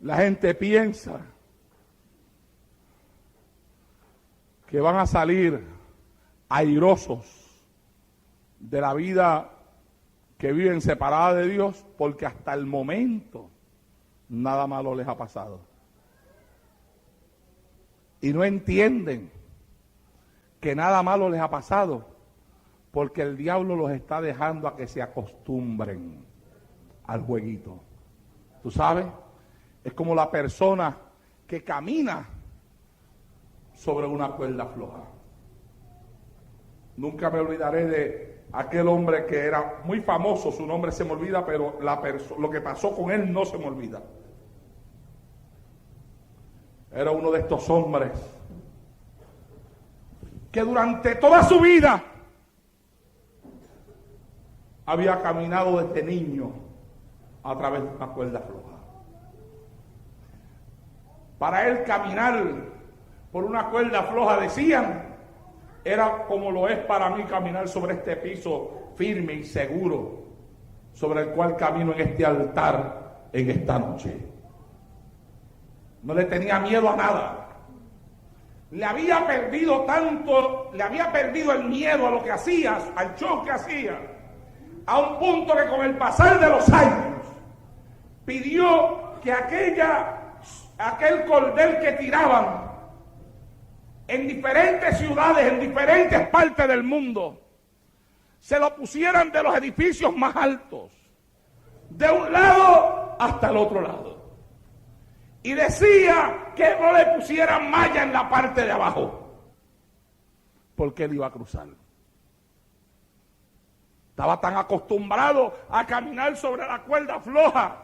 la gente piensa que van a salir airosos de la vida que viven separada de Dios, porque hasta el momento nada malo les ha pasado. Y no entienden que nada malo les ha pasado, porque el diablo los está dejando a que se acostumbren al jueguito. ¿Tú sabes? Es como la persona que camina sobre una cuerda floja. Nunca me olvidaré de aquel hombre que era muy famoso, su nombre se me olvida, pero lo que pasó con él no se me olvida. Era uno de estos hombres que durante toda su vida había caminado desde niño a través de una cuerda floja. Para él caminar por una cuerda floja, decían, era como lo es para mí caminar sobre este piso firme y seguro, sobre el cual camino en este altar en esta noche. No le tenía miedo a nada. Le había perdido tanto, le había perdido el miedo a lo que hacía, al show que hacía, a un punto que con el pasar de los años pidió que aquel cordel que tiraban en diferentes ciudades, en diferentes partes del mundo, se lo pusieran de los edificios más altos, de un lado hasta el otro lado. Y decía que no le pusieran malla en la parte de abajo, porque él iba a cruzar. Estaba tan acostumbrado a caminar sobre la cuerda floja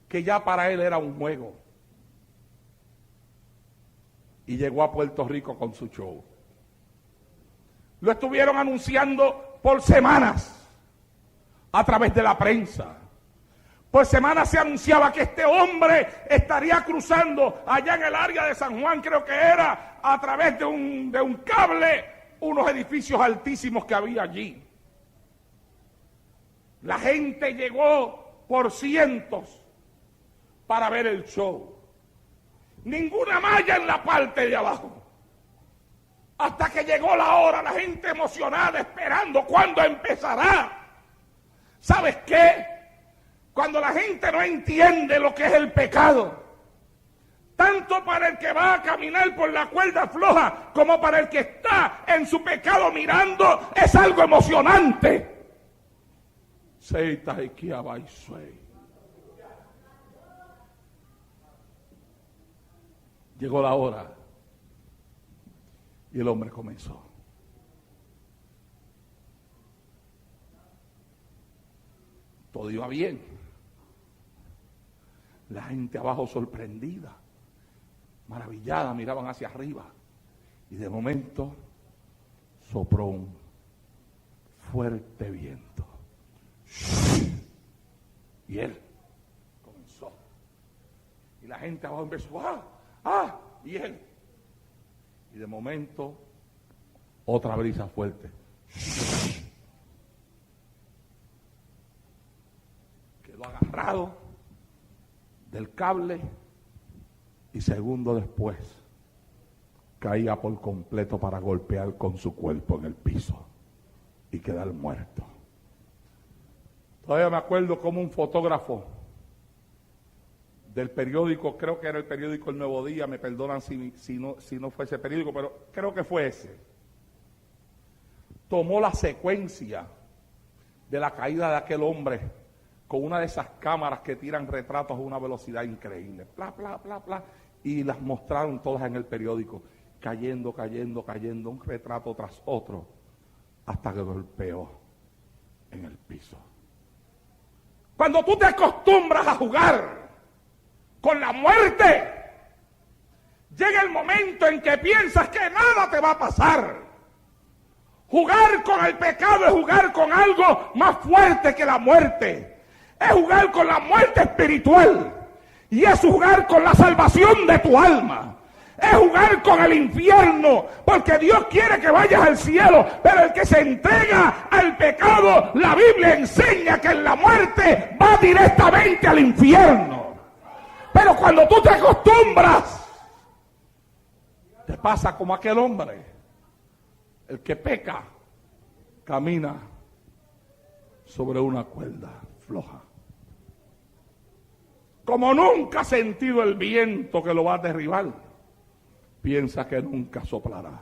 que ya para él era un juego. Y llegó a Puerto Rico con su show. Lo estuvieron anunciando por semanas a través de la prensa. Por semanas se anunciaba que este hombre estaría cruzando allá en el área de San Juan, creo que era, a través de un cable, unos edificios altísimos que había allí. La gente llegó por cientos para ver el show. Ninguna malla en la parte de abajo. Hasta que llegó la hora, la gente emocionada, esperando cuándo empezará. ¿Sabes qué? Cuando la gente no entiende lo que es el pecado, tanto para el que va a caminar por la cuerda floja, como para el que está en su pecado mirando, es algo emocionante. Llegó la hora y el hombre comenzó. Todo iba bien. La gente abajo sorprendida. maravilladas, miraban hacia arriba. Y de momento sopló un fuerte viento. Y él comenzó. Y la gente abajo empezó, y él. Y de momento, otra brisa fuerte. Quedó agarrado del cable y segundos después caía por completo para golpear con su cuerpo en el piso y quedar muerto. Todavía me acuerdo como un fotógrafo del periódico, creo que era el periódico El Nuevo Día, me perdonan si no fue ese periódico, pero creo que fue ese. Tomó la secuencia de la caída de aquel hombre con una de esas cámaras que tiran retratos a una velocidad increíble. Bla, bla, bla, bla. Y las mostraron todas en el periódico. Cayendo, un retrato tras otro, hasta que golpeó en el piso. Cuando tú te acostumbras a jugar con la muerte, llega el momento en que piensas que nada te va a pasar. Jugar con el pecado es jugar con algo más fuerte que la muerte. Es jugar con la muerte espiritual. Y es jugar con la salvación de tu alma. Es jugar con el infierno, porque Dios quiere que vayas al cielo, pero el que se entrega al pecado, la Biblia enseña que en la muerte va directamente al infierno. Pero cuando tú te acostumbras, te pasa como aquel hombre, el que peca, camina sobre una cuerda floja. Como nunca ha sentido el viento que lo va a derribar, piensa que nunca soplará.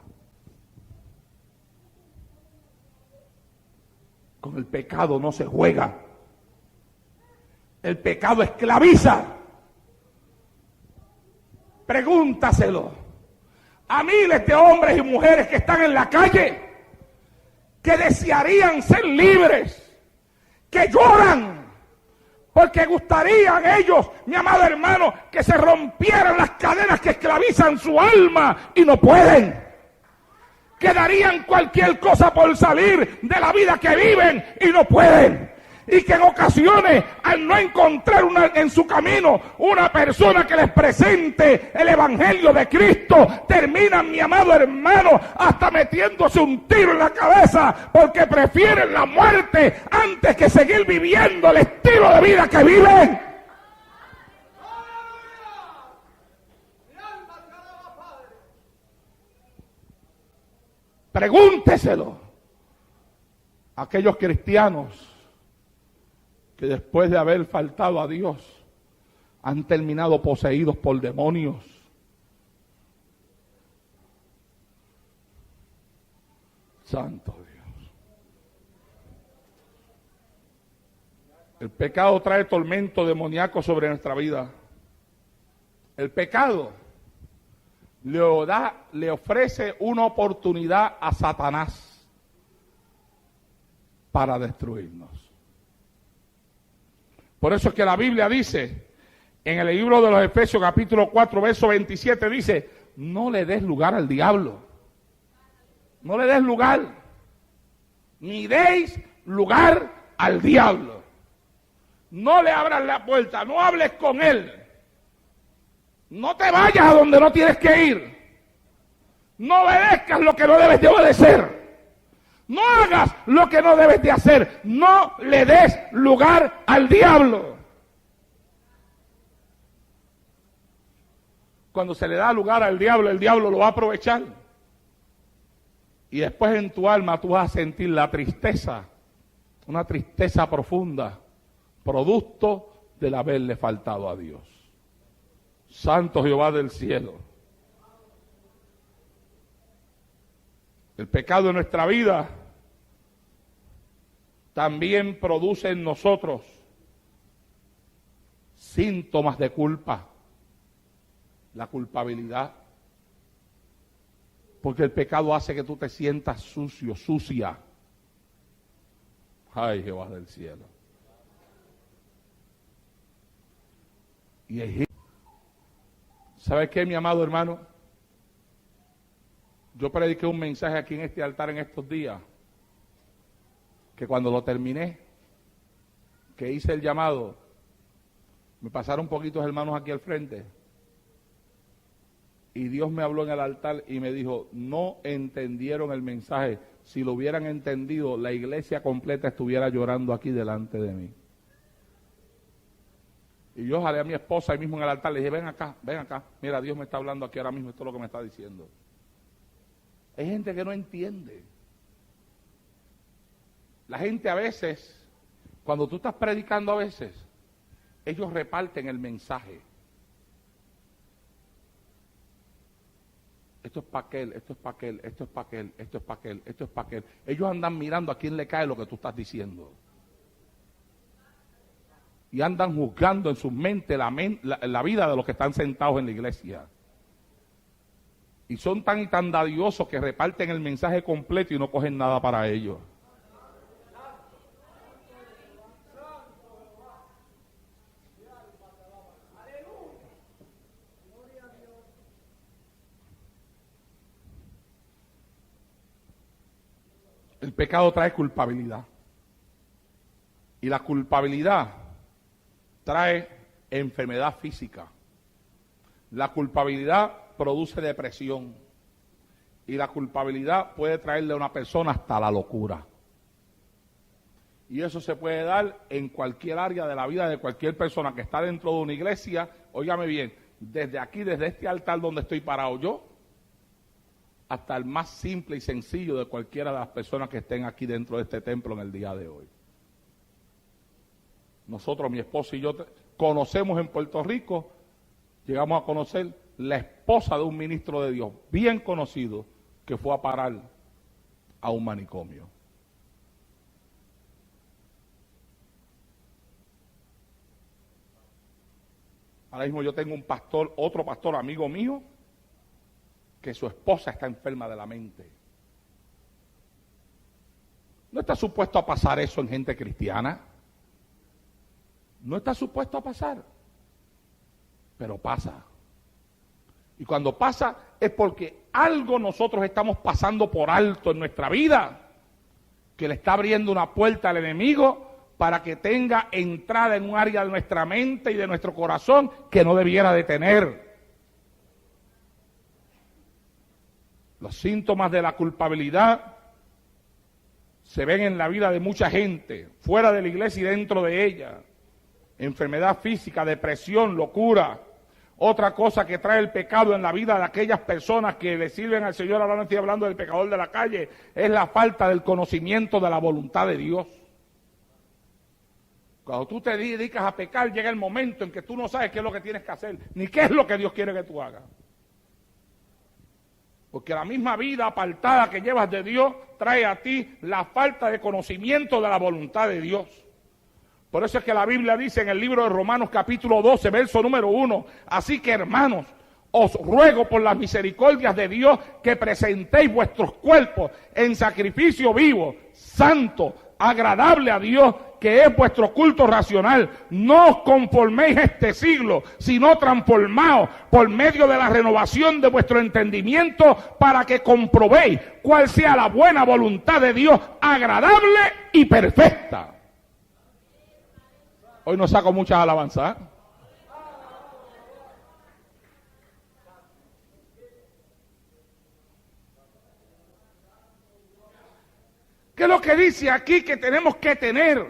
Con el pecado no se juega. El pecado esclaviza. Pregúntaselo a miles de hombres y mujeres que están en la calle, que desearían ser libres, que lloran, porque gustarían ellos, mi amado hermano, que se rompieran las cadenas que esclavizan su alma y no pueden. Que darían cualquier cosa por salir de la vida que viven y no pueden. Y que en ocasiones, al no encontrar en su camino una persona que les presente el evangelio de Cristo, terminan, mi amado hermano, hasta metiéndose un tiro en la cabeza, porque prefieren la muerte antes que seguir viviendo el estilo de vida que viven. Pregúnteselo a aquellos cristianos que después de haber faltado a Dios han terminado poseídos por demonios. Santo Dios. El pecado trae tormento demoníaco sobre nuestra vida. El pecado le ofrece una oportunidad a Satanás para destruirnos. Por eso es que la Biblia dice, en el libro de los Efesios capítulo 4, verso 27, dice, no le des lugar al diablo. No le des lugar. Ni deis lugar al diablo. No le abras la puerta, no hables con él. No te vayas a donde no tienes que ir. No obedezcas lo que no debes de obedecer. No hagas lo que no debes de hacer. No le des lugar al diablo. Cuando se le da lugar al diablo, el diablo lo va a aprovechar. Y después en tu alma tú vas a sentir la tristeza, una tristeza profunda, producto del haberle faltado a Dios. Santo Jehová del cielo. El pecado en nuestra vida también produce en nosotros síntomas de culpa, la culpabilidad. Porque el pecado hace que tú te sientas sucio, sucia. Ay, Jehová del cielo. Y ¿Sabes qué, mi amado hermano? Yo prediqué un mensaje aquí en este altar en estos días, que cuando lo terminé, que hice el llamado, me pasaron poquitos hermanos aquí al frente, y Dios me habló en el altar y me dijo, no entendieron el mensaje. Si lo hubieran entendido, la iglesia completa estuviera llorando aquí delante de mí. Y yo jalé a mi esposa ahí mismo en el altar, le dije, ven acá, mira, Dios me está hablando aquí ahora mismo, esto es lo que me está diciendo. Hay gente que no entiende. La gente a veces, cuando tú estás predicando a veces, ellos reparten el mensaje. Esto es para aquel, esto es para aquel, esto es para aquel, esto es para aquel, esto es para aquel. Ellos andan mirando a quién le cae lo que tú estás diciendo. Y andan juzgando en su mente la vida de los que están sentados en la iglesia. Y son tan y tan dadiosos que reparten el mensaje completo y no cogen nada para ellos. El pecado trae culpabilidad. Y la culpabilidad trae enfermedad física. La culpabilidad produce depresión. Y la culpabilidad puede traerle a una persona hasta la locura. Y eso se puede dar en cualquier área de la vida de cualquier persona que está dentro de una iglesia. Óigame bien, desde aquí, desde este altar donde estoy parado yo, hasta el más simple y sencillo de cualquiera de las personas que estén aquí dentro de este templo en el día de hoy. Nosotros, mi esposa y yo, conocemos en Puerto Rico, llegamos a conocer la esposa de un ministro de Dios, bien conocido, que fue a parar a un manicomio. Ahora mismo yo tengo un pastor, otro pastor amigo mío, que su esposa está enferma de la mente. ¿No está supuesto a pasar eso en gente cristiana? No está supuesto a pasar, pero pasa. Y cuando pasa es porque algo nosotros estamos pasando por alto en nuestra vida, que le está abriendo una puerta al enemigo para que tenga entrada en un área de nuestra mente y de nuestro corazón que no debiera de tener. Los síntomas de la culpabilidad se ven en la vida de mucha gente, fuera de la iglesia y dentro de ella. Enfermedad física, depresión, locura. Otra cosa que trae el pecado en la vida de aquellas personas que le sirven al Señor, ahora no estoy hablando del pecador de la calle, es la falta del conocimiento de la voluntad de Dios. Cuando tú te dedicas a pecar, llega el momento en que tú no sabes qué es lo que tienes que hacer, ni qué es lo que Dios quiere que tú hagas. Porque la misma vida apartada que llevas de Dios trae a ti la falta de conocimiento de la voluntad de Dios. Por eso es que la Biblia dice en el libro de Romanos capítulo 12, verso número 1, así que hermanos, os ruego por las misericordias de Dios que presentéis vuestros cuerpos en sacrificio vivo, santo, agradable a Dios, que es vuestro culto racional. No os conforméis a este siglo, sino transformaos por medio de la renovación de vuestro entendimiento, para que comprobéis cuál sea la buena voluntad de Dios, agradable y perfecta. Hoy no saco muchas alabanzas, ¿eh? ¿Qué es lo que dice aquí que tenemos que tener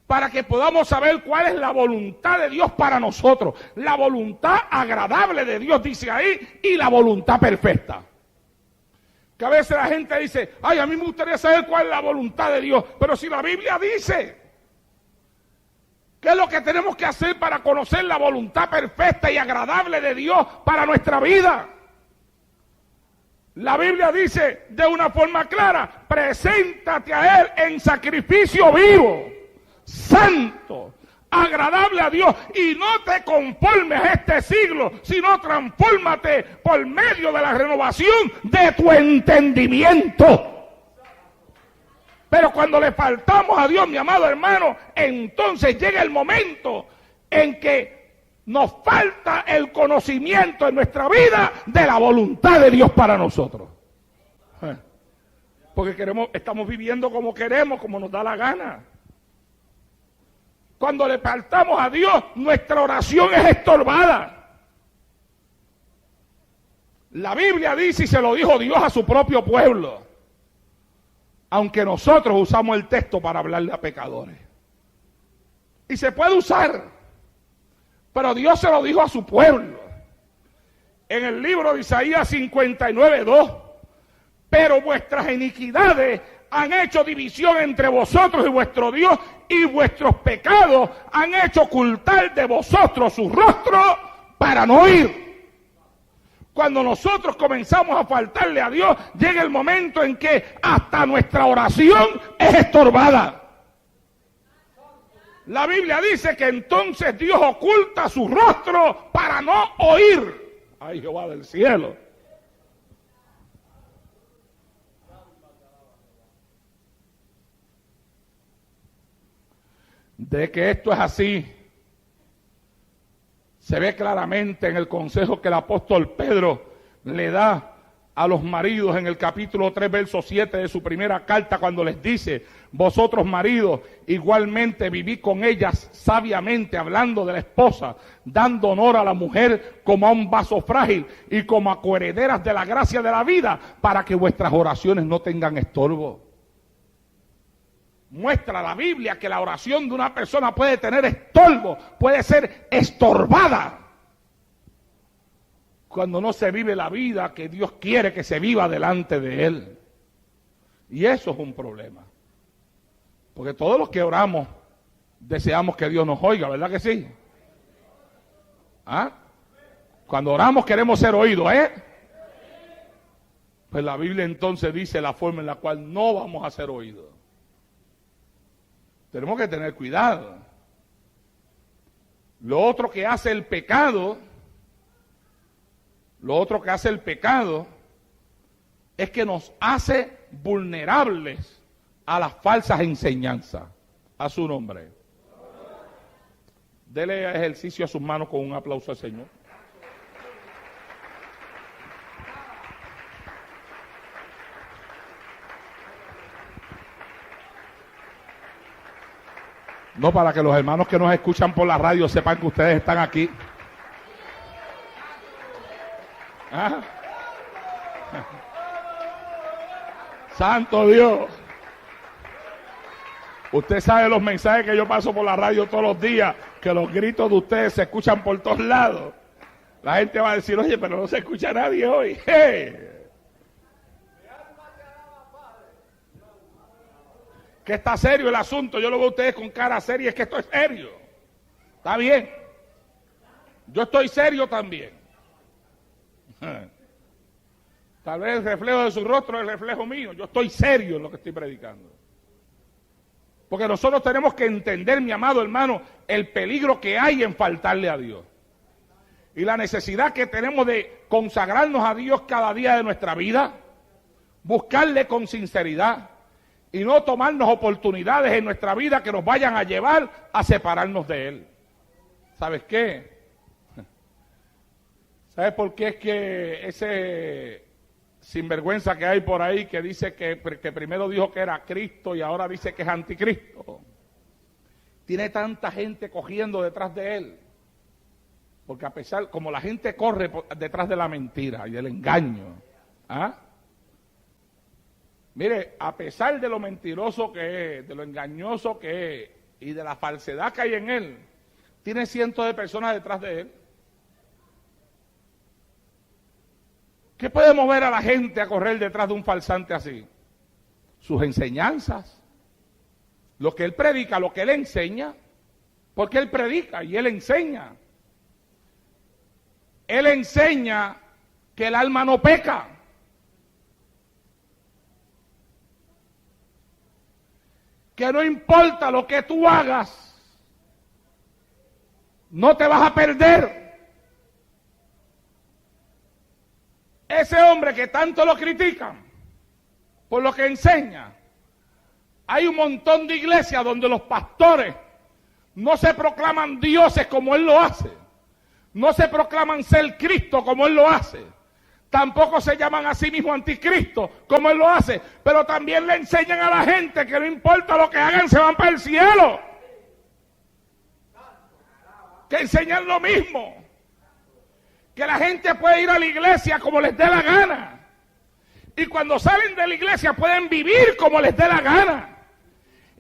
para que podamos saber cuál es la voluntad de Dios para nosotros? La voluntad agradable de Dios, dice ahí, y la voluntad perfecta. Que a veces la gente dice, ay, a mí me gustaría saber cuál es la voluntad de Dios, pero si la Biblia dice, ¿qué es lo que tenemos que hacer para conocer la voluntad perfecta y agradable de Dios para nuestra vida? La Biblia dice de una forma clara, preséntate a Él en sacrificio vivo, santo, agradable a Dios, y no te conformes a este siglo, sino transfórmate por medio de la renovación de tu entendimiento. Pero cuando le faltamos a Dios, mi amado hermano, entonces llega el momento en que Nos falta el conocimiento en nuestra vida de la voluntad de Dios para nosotros. Porque estamos viviendo como queremos, como nos da la gana. Cuando le faltamos a Dios, nuestra oración es estorbada. La Biblia dice, y se lo dijo Dios a su propio pueblo, aunque nosotros usamos el texto para hablarle a pecadores. Y se puede usar, pero Dios se lo dijo a su pueblo. En el libro de Isaías 59:2, pero vuestras iniquidades han hecho división entre vosotros y vuestro Dios, y vuestros pecados han hecho ocultar de vosotros su rostro para no oír. Cuando nosotros comenzamos a faltarle a Dios, llega el momento en que hasta nuestra oración es estorbada. La Biblia dice que entonces Dios oculta su rostro para no oír. Ay, Jehová del cielo. De que esto es así, se ve claramente en el consejo que el apóstol Pedro le da a los maridos en el capítulo 3, verso 7 de su primera carta, cuando les dice: vosotros maridos igualmente vivid con ellas sabiamente, hablando de la esposa, dando honor a la mujer como a un vaso frágil y como a coherederas de la gracia de la vida, para que vuestras oraciones no tengan estorbo. Muestra la Biblia que la oración de una persona puede tener estorbo, puede ser estorbada, cuando no se vive la vida que Dios quiere que se viva delante de Él. Y eso es un problema. Porque todos los que oramos deseamos que Dios nos oiga, ¿verdad que sí? ¿Ah? Cuando oramos queremos ser oídos, ¿eh? Pues la Biblia entonces dice la forma en la cual no vamos a ser oídos. Tenemos que tener cuidado. Lo otro que hace el pecado es que nos hace vulnerables a las falsas enseñanzas. A su nombre. Dele ejercicio a sus manos con un aplauso al Señor. No, para que los hermanos que nos escuchan por la radio sepan que ustedes están aquí. ¿Ah? Santo Dios. Usted sabe los mensajes que yo paso por la radio todos los días, que los gritos de ustedes se escuchan por todos lados. La gente va a decir: oye, pero no se escucha nadie hoy. ¡Hey! Que está serio el asunto. Yo lo veo a ustedes con cara seria, es que esto es serio. Está bien. Yo estoy serio también. Tal vez el reflejo de su rostro es el reflejo mío. Yo estoy serio en lo que estoy predicando. Porque nosotros tenemos que entender, mi amado hermano, el peligro que hay en faltarle a Dios. Y la necesidad que tenemos de consagrarnos a Dios cada día de nuestra vida. Buscarle con sinceridad. Y no tomarnos oportunidades en nuestra vida que nos vayan a llevar a separarnos de Él. ¿Sabes qué? ¿Sabes por qué es que ese sinvergüenza que hay por ahí que dice que primero dijo que era Cristo y ahora dice que es anticristo? Tiene tanta gente cogiendo detrás de Él. Porque a pesar, como la gente corre detrás de la mentira y del engaño, ¿ah? Mire, a pesar de lo mentiroso que es, de lo engañoso que es y de la falsedad que hay en él, tiene cientos de personas detrás de él. ¿Qué puede mover a la gente a correr detrás de un falsante así? Sus enseñanzas, lo que él predica, lo que él enseña, porque él predica y él enseña. Él enseña que el alma no peca. Que no importa lo que tú hagas, no te vas a perder. Ese hombre que tanto lo critican por lo que enseña, hay un montón de iglesias donde los pastores no se proclaman dioses como él lo hace, No se proclaman ser Cristo como Él lo hace. Tampoco se llaman a sí mismos anticristo como Él lo hace. Pero también le enseñan a la gente que no importa lo que hagan, se van para el cielo. Que enseñan lo mismo. Que la gente puede ir a la iglesia como les dé la gana. Y cuando salen de la iglesia pueden vivir como les dé la gana.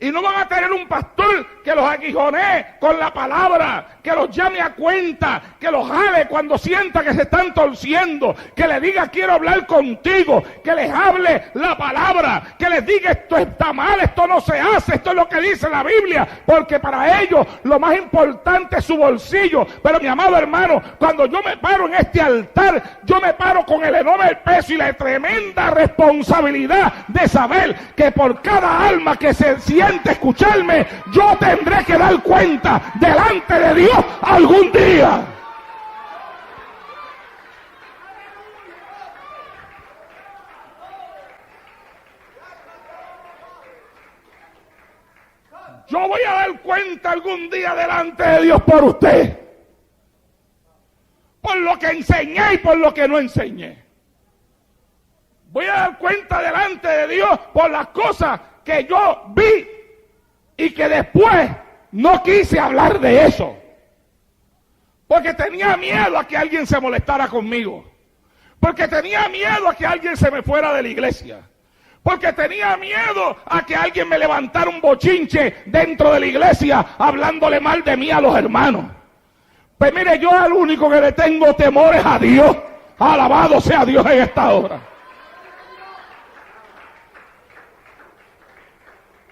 Y no van a tener un pastor que los aguijonee con la palabra, que los llame a cuenta, que los jale cuando sienta que se están torciendo, que les diga quiero hablar contigo, que les hable la palabra, que les diga esto está mal, esto no se hace, esto es lo que dice la Biblia, porque para ellos lo más importante es su bolsillo. Pero mi amado hermano, cuando yo me paro en este altar, yo me paro con el enorme peso y la tremenda responsabilidad de saber que por cada alma que se siente escucharme, yo tendré que dar cuenta delante de Dios algún día. Yo voy a dar cuenta algún día delante de Dios por usted, por lo que enseñé y por lo que no enseñé. Voy a dar cuenta delante de Dios por las cosas que yo vi y que después no quise hablar de eso, porque tenía miedo a que alguien se molestara conmigo, porque tenía miedo a que alguien se me fuera de la iglesia, porque tenía miedo a que alguien me levantara un bochinche dentro de la iglesia hablándole mal de mí a los hermanos. Pues mire, yo al único que le tengo temor es a Dios. Alabado sea Dios en esta hora.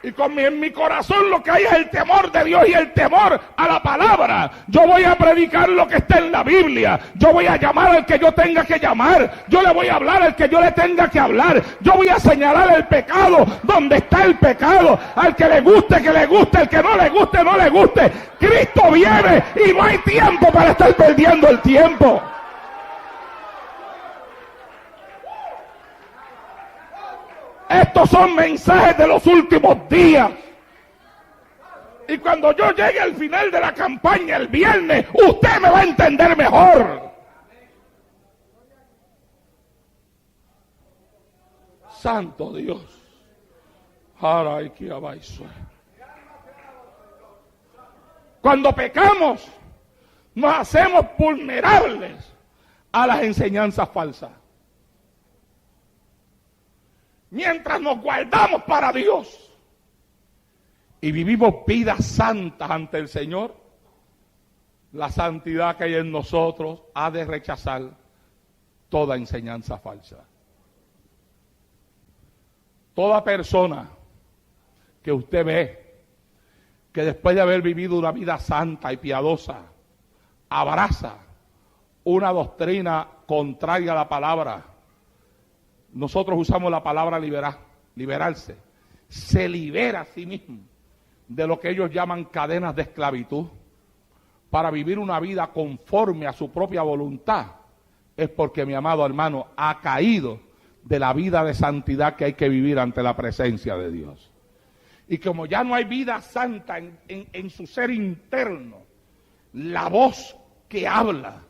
Y en mi corazón lo que hay es el temor de Dios y el temor a la palabra. Yo voy a predicar lo que está en la Biblia. Yo voy a llamar al que yo tenga que llamar. Yo le voy a hablar al que yo le tenga que hablar. Yo voy a señalar el pecado donde está el pecado. Al que le guste, que le guste. Al que no le guste, no le guste. Cristo viene y no hay tiempo para estar perdiendo el tiempo. Estos son mensajes de los últimos días. Y cuando yo llegue al final de la campaña el viernes, usted me va a entender mejor. Santo Dios. Cuando pecamos, nos hacemos vulnerables a las enseñanzas falsas. Mientras nos guardamos para Dios y vivimos vidas santas ante el Señor, la santidad que hay en nosotros ha de rechazar toda enseñanza falsa. Toda persona que usted ve que después de haber vivido una vida santa y piadosa, abraza una doctrina contraria a la palabra. Nosotros usamos la palabra liberarse. Se libera a sí mismo de lo que ellos llaman cadenas de esclavitud para vivir una vida conforme a su propia voluntad. Es porque, mi amado hermano, ha caído de la vida de santidad que hay que vivir ante la presencia de Dios. Y como ya no hay vida santa en su ser interno, la voz que habla,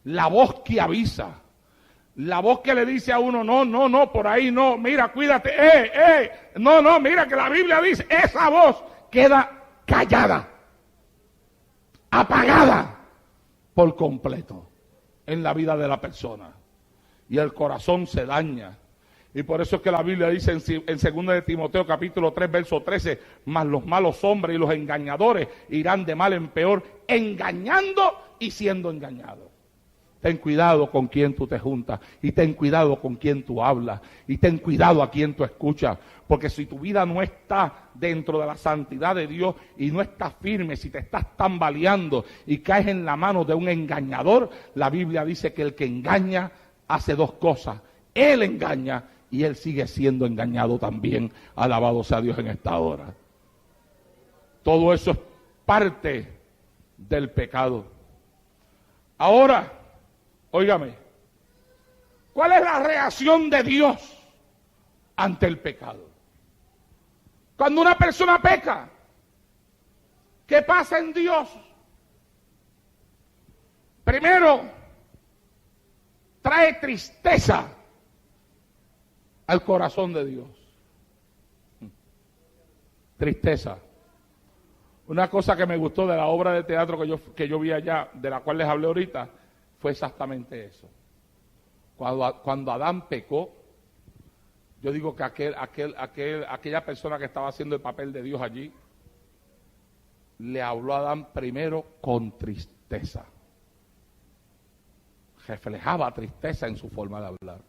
la voz que avisa, la voz que le dice a uno, no, por ahí no, mira, cuídate, no, mira que la Biblia dice, esa voz queda callada, apagada por completo en la vida de la persona. Y el corazón se daña. Y por eso es que la Biblia dice en 2 de Timoteo capítulo 3, verso 13, mas los malos hombres y los engañadores irán de mal en peor, engañando y siendo engañados. Ten cuidado con quien tú te juntas, y ten cuidado con quien tú hablas, y ten cuidado a quien tú escuchas, porque si tu vida no está dentro de la santidad de Dios y no estás firme, si te estás tambaleando y caes en la mano de un engañador, la Biblia dice que el que engaña hace dos cosas: él engaña y él sigue siendo engañado también. Alabado sea Dios en esta hora. Todo eso es parte del pecado. Ahora, óigame, ¿cuál es la reacción de Dios ante el pecado? Cuando una persona peca, ¿qué pasa en Dios? Primero, trae tristeza al corazón de Dios. Tristeza. Una cosa que me gustó de la obra de teatro que yo vi allá, de la cual les hablé ahorita, fue exactamente eso. Cuando Adán pecó, yo digo que aquella persona que estaba haciendo el papel de Dios allí, le habló a Adán primero con tristeza. Reflejaba tristeza en su forma de hablar.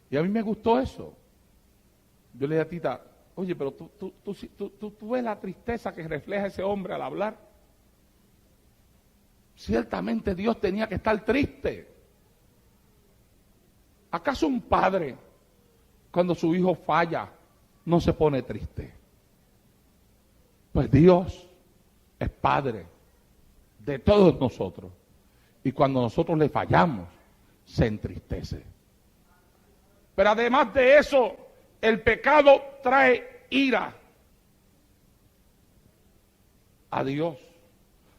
Y a mí me gustó eso. Yo le dije a Tita, oye, pero tú ves la tristeza que refleja ese hombre al hablar. Ciertamente Dios tenía que estar triste. ¿Acaso un padre, cuando su hijo falla, no se pone triste? Pues Dios es Padre de todos nosotros. Y cuando nosotros le fallamos, se entristece. Pero además de eso, el pecado trae ira a Dios.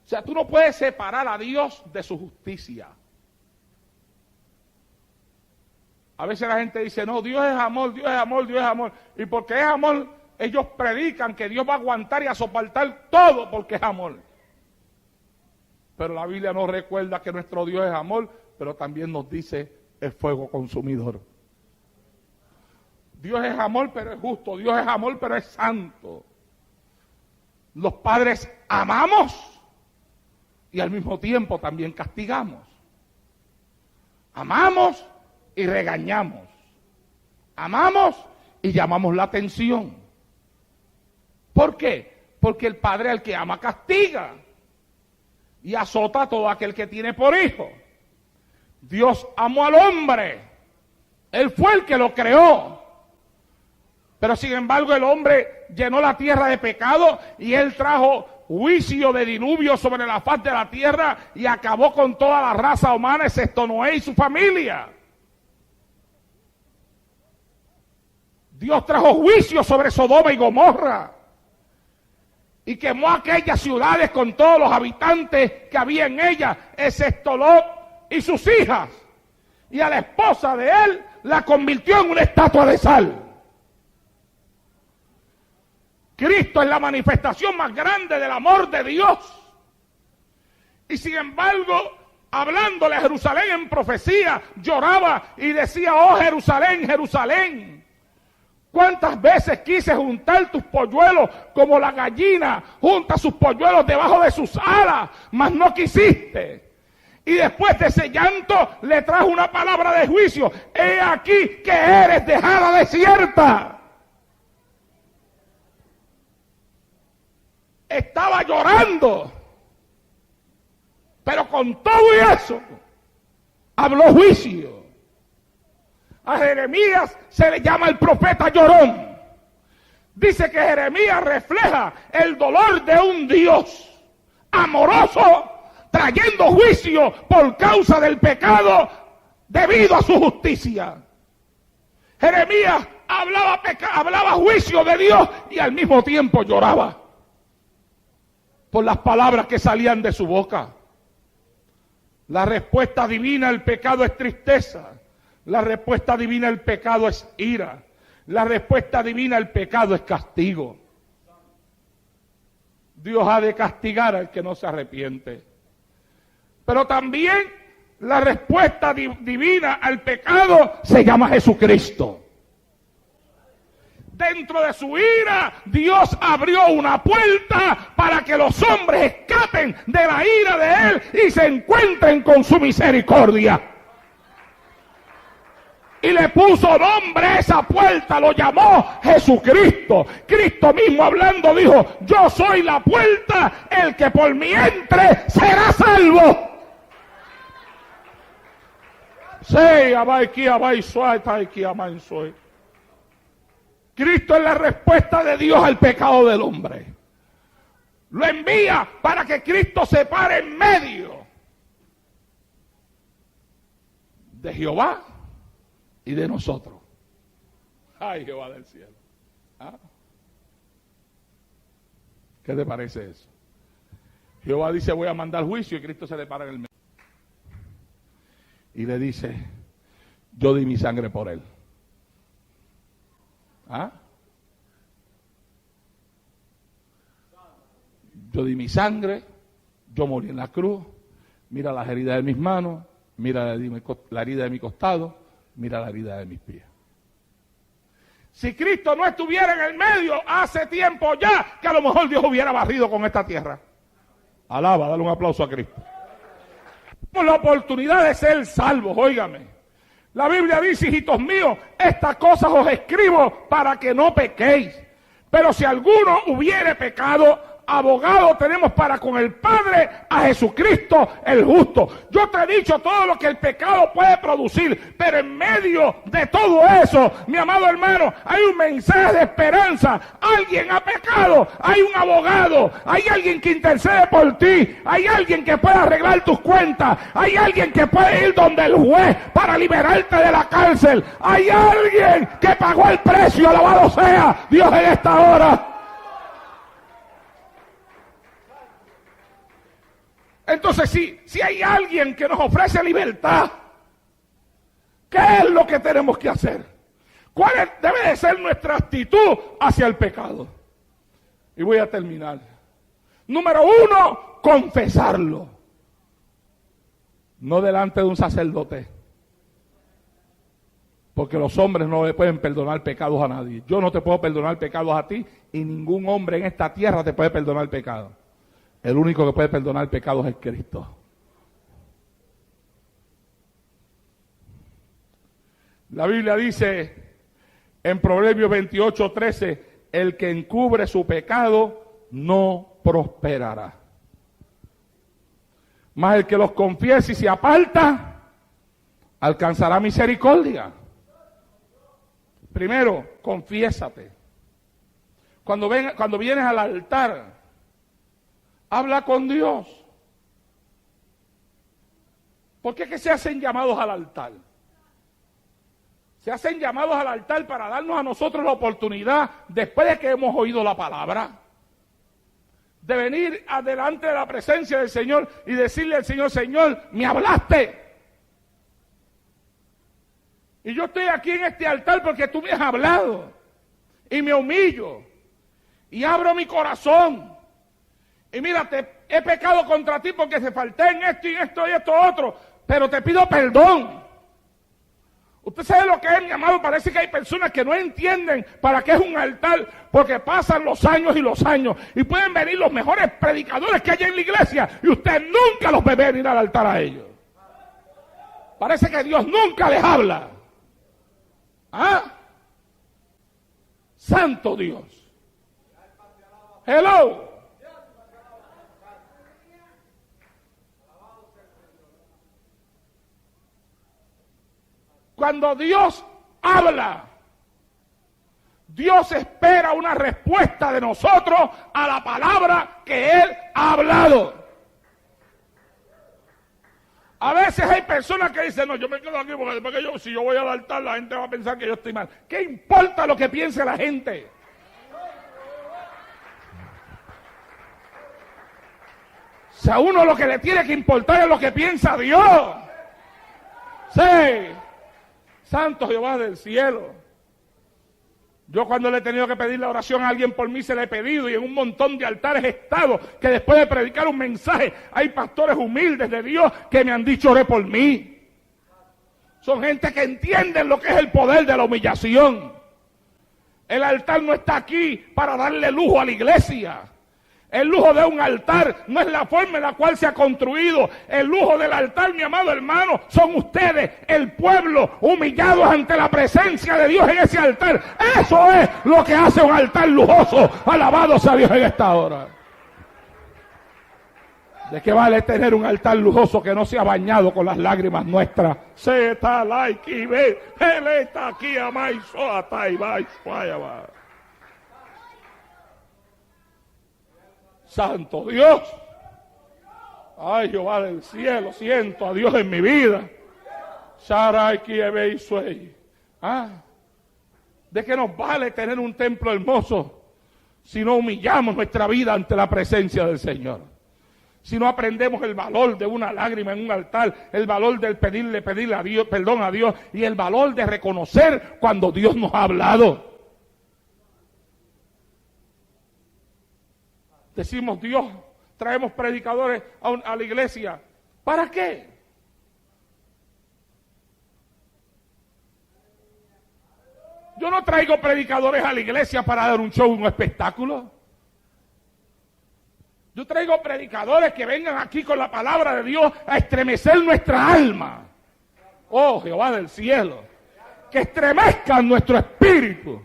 O sea, tú no puedes separar a Dios de su justicia. A veces la gente dice, no, Dios es amor, Dios es amor, Dios es amor. Y porque es amor, ellos predican que Dios va a aguantar y a soportar todo porque es amor. Pero la Biblia nos recuerda que nuestro Dios es amor, pero también nos dice es fuego consumidor. Dios es amor, pero es justo. Dios es amor, pero es santo. Los padres amamos y al mismo tiempo también castigamos. Amamos y regañamos. Amamos y llamamos la atención. ¿Por qué? Porque el padre al que ama castiga y azota a todo aquel que tiene por hijo. Dios amó al hombre. Él fue el que lo creó. Pero sin embargo el hombre llenó la tierra de pecado y él trajo juicio de diluvio sobre la faz de la tierra y acabó con toda la raza humana, excepto Noé y su familia. Dios trajo juicio sobre Sodoma y Gomorra y quemó aquellas ciudades con todos los habitantes que había en ellas, excepto Lot y sus hijas. Y a la esposa de él la convirtió en una estatua de sal. Cristo es la manifestación más grande del amor de Dios. Y sin embargo, hablándole a Jerusalén en profecía, lloraba y decía, oh Jerusalén, Jerusalén, ¿cuántas veces quise juntar tus polluelos como la gallina junta sus polluelos debajo de sus alas, mas no quisiste? Y después de ese llanto le trajo una palabra de juicio. He aquí que eres dejada desierta. Estaba llorando, pero con todo y eso habló juicio. A Jeremías se le llama el profeta llorón. Dice que Jeremías refleja el dolor de un Dios amoroso, trayendo juicio por causa del pecado debido a su justicia. Jeremías hablaba juicio de Dios y al mismo tiempo lloraba por las palabras que salían de su boca. La respuesta divina al pecado es tristeza. La respuesta divina al pecado es ira. La respuesta divina al pecado es castigo. Dios ha de castigar al que no se arrepiente. Pero también la respuesta divina al pecado se llama Jesucristo. Dentro de su ira, Dios abrió una puerta para que los hombres escapen de la ira de Él y se encuentren con su misericordia. Y le puso nombre a esa puerta, lo llamó Jesucristo. Cristo mismo hablando dijo, yo soy la puerta, el que por mí entre será salvo. Cristo es la respuesta de Dios al pecado del hombre. Lo envía para que Cristo se pare en medio de Jehová y de nosotros. Ay, Jehová del cielo. ¿Ah? ¿Qué te parece eso? Jehová dice voy a mandar juicio y Cristo se le para en el medio. y le dice, yo di mi sangre por él. ¿Ah? Yo di mi sangre, yo morí en la cruz, mira las heridas de mis manos, mira la herida de mi costado, mira la herida de mis pies. Si Cristo no estuviera en el medio, hace tiempo ya que a lo mejor Dios hubiera barrido con esta tierra. Alaba, dale un aplauso a Cristo. Tenemos la oportunidad de ser salvos, óigame. La Biblia dice, hijitos míos, estas cosas os escribo para que no pequéis. Pero si alguno hubiere pecado, abogado tenemos para con el Padre a Jesucristo el justo. Yo te he dicho todo lo que el pecado puede producir, pero en medio de todo eso, mi amado hermano, hay un mensaje de esperanza. Alguien ha pecado, hay un abogado, hay alguien que intercede por ti, hay alguien que puede arreglar tus cuentas, hay alguien que puede ir donde el juez para liberarte de la cárcel, hay alguien que pagó el precio, alabado sea Dios en esta hora. Entonces, si hay alguien que nos ofrece libertad, ¿qué es lo que tenemos que hacer? ¿Cuál debe de ser nuestra actitud hacia el pecado? Y voy a terminar. Número 1, confesarlo. No delante de un sacerdote. Porque los hombres no le pueden perdonar pecados a nadie. Yo no te puedo perdonar pecados a ti y ningún hombre en esta tierra te puede perdonar pecados. El único que puede perdonar pecados es Cristo. La Biblia dice en Proverbios 28:13, el que encubre su pecado no prosperará. Mas el que los confiese y se aparta, alcanzará misericordia. Primero, confiésate. Cuando vienes al altar, habla con Dios. ¿Por qué es que se hacen llamados al altar? Se hacen llamados al altar para darnos a nosotros la oportunidad, después de que hemos oído la palabra, de venir adelante de la presencia del Señor y decirle al Señor, Señor, me hablaste. Y yo estoy aquí en este altar porque tú me has hablado. Y me humillo. Y abro mi corazón. Y mira, he pecado contra ti porque te falté en esto y esto y esto otro, pero te pido perdón. Usted sabe lo que es, mi amado, parece que hay personas que no entienden para qué es un altar, porque pasan los años y los años, y pueden venir los mejores predicadores que hay en la iglesia, y usted nunca los ve venir al altar a ellos. Parece que Dios nunca les habla. ¿Ah? Santo Dios. Hello. Cuando Dios habla, Dios espera una respuesta de nosotros a la palabra que Él ha hablado. A veces hay personas que dicen, no, yo me quedo aquí porque después que si yo voy al altar la gente va a pensar que yo estoy mal. ¿Qué importa lo que piense la gente? O sea, a uno lo que le tiene que importar es lo que piensa Dios. Sí. Santo Jehová del cielo. Yo cuando le he tenido que pedir la oración a alguien por mí se la he pedido, y en un montón de altares he estado, que después de predicar un mensaje hay pastores humildes de Dios que me han dicho oré por mí. Son gente que entienden lo que es el poder de la humillación. El altar no está aquí para darle lujo a la iglesia. El lujo de un altar no es la forma en la cual se ha construido. El lujo del altar, mi amado hermano, son ustedes, el pueblo, humillados ante la presencia de Dios en ese altar. Eso es lo que hace un altar lujoso. Alabado sea Dios en esta hora. ¿De qué vale tener un altar lujoso que no se ha bañado con las lágrimas nuestras? Se está like y ve, él está aquí a maiso hasta y va. Santo Dios. Ay, Jehová del cielo, siento a Dios en mi vida. ¿De qué nos vale tener un templo hermoso si no humillamos nuestra vida ante la presencia del Señor? Si no aprendemos el valor de una lágrima en un altar, el valor del pedirle a Dios, perdón a Dios, y el valor de reconocer cuando Dios nos ha hablado. Decimos, Dios, traemos predicadores a la iglesia. ¿Para qué? Yo no traigo predicadores a la iglesia para dar un show, un espectáculo. Yo traigo predicadores que vengan aquí con la palabra de Dios a estremecer nuestra alma. Oh, Jehová del cielo, que estremezcan nuestro espíritu.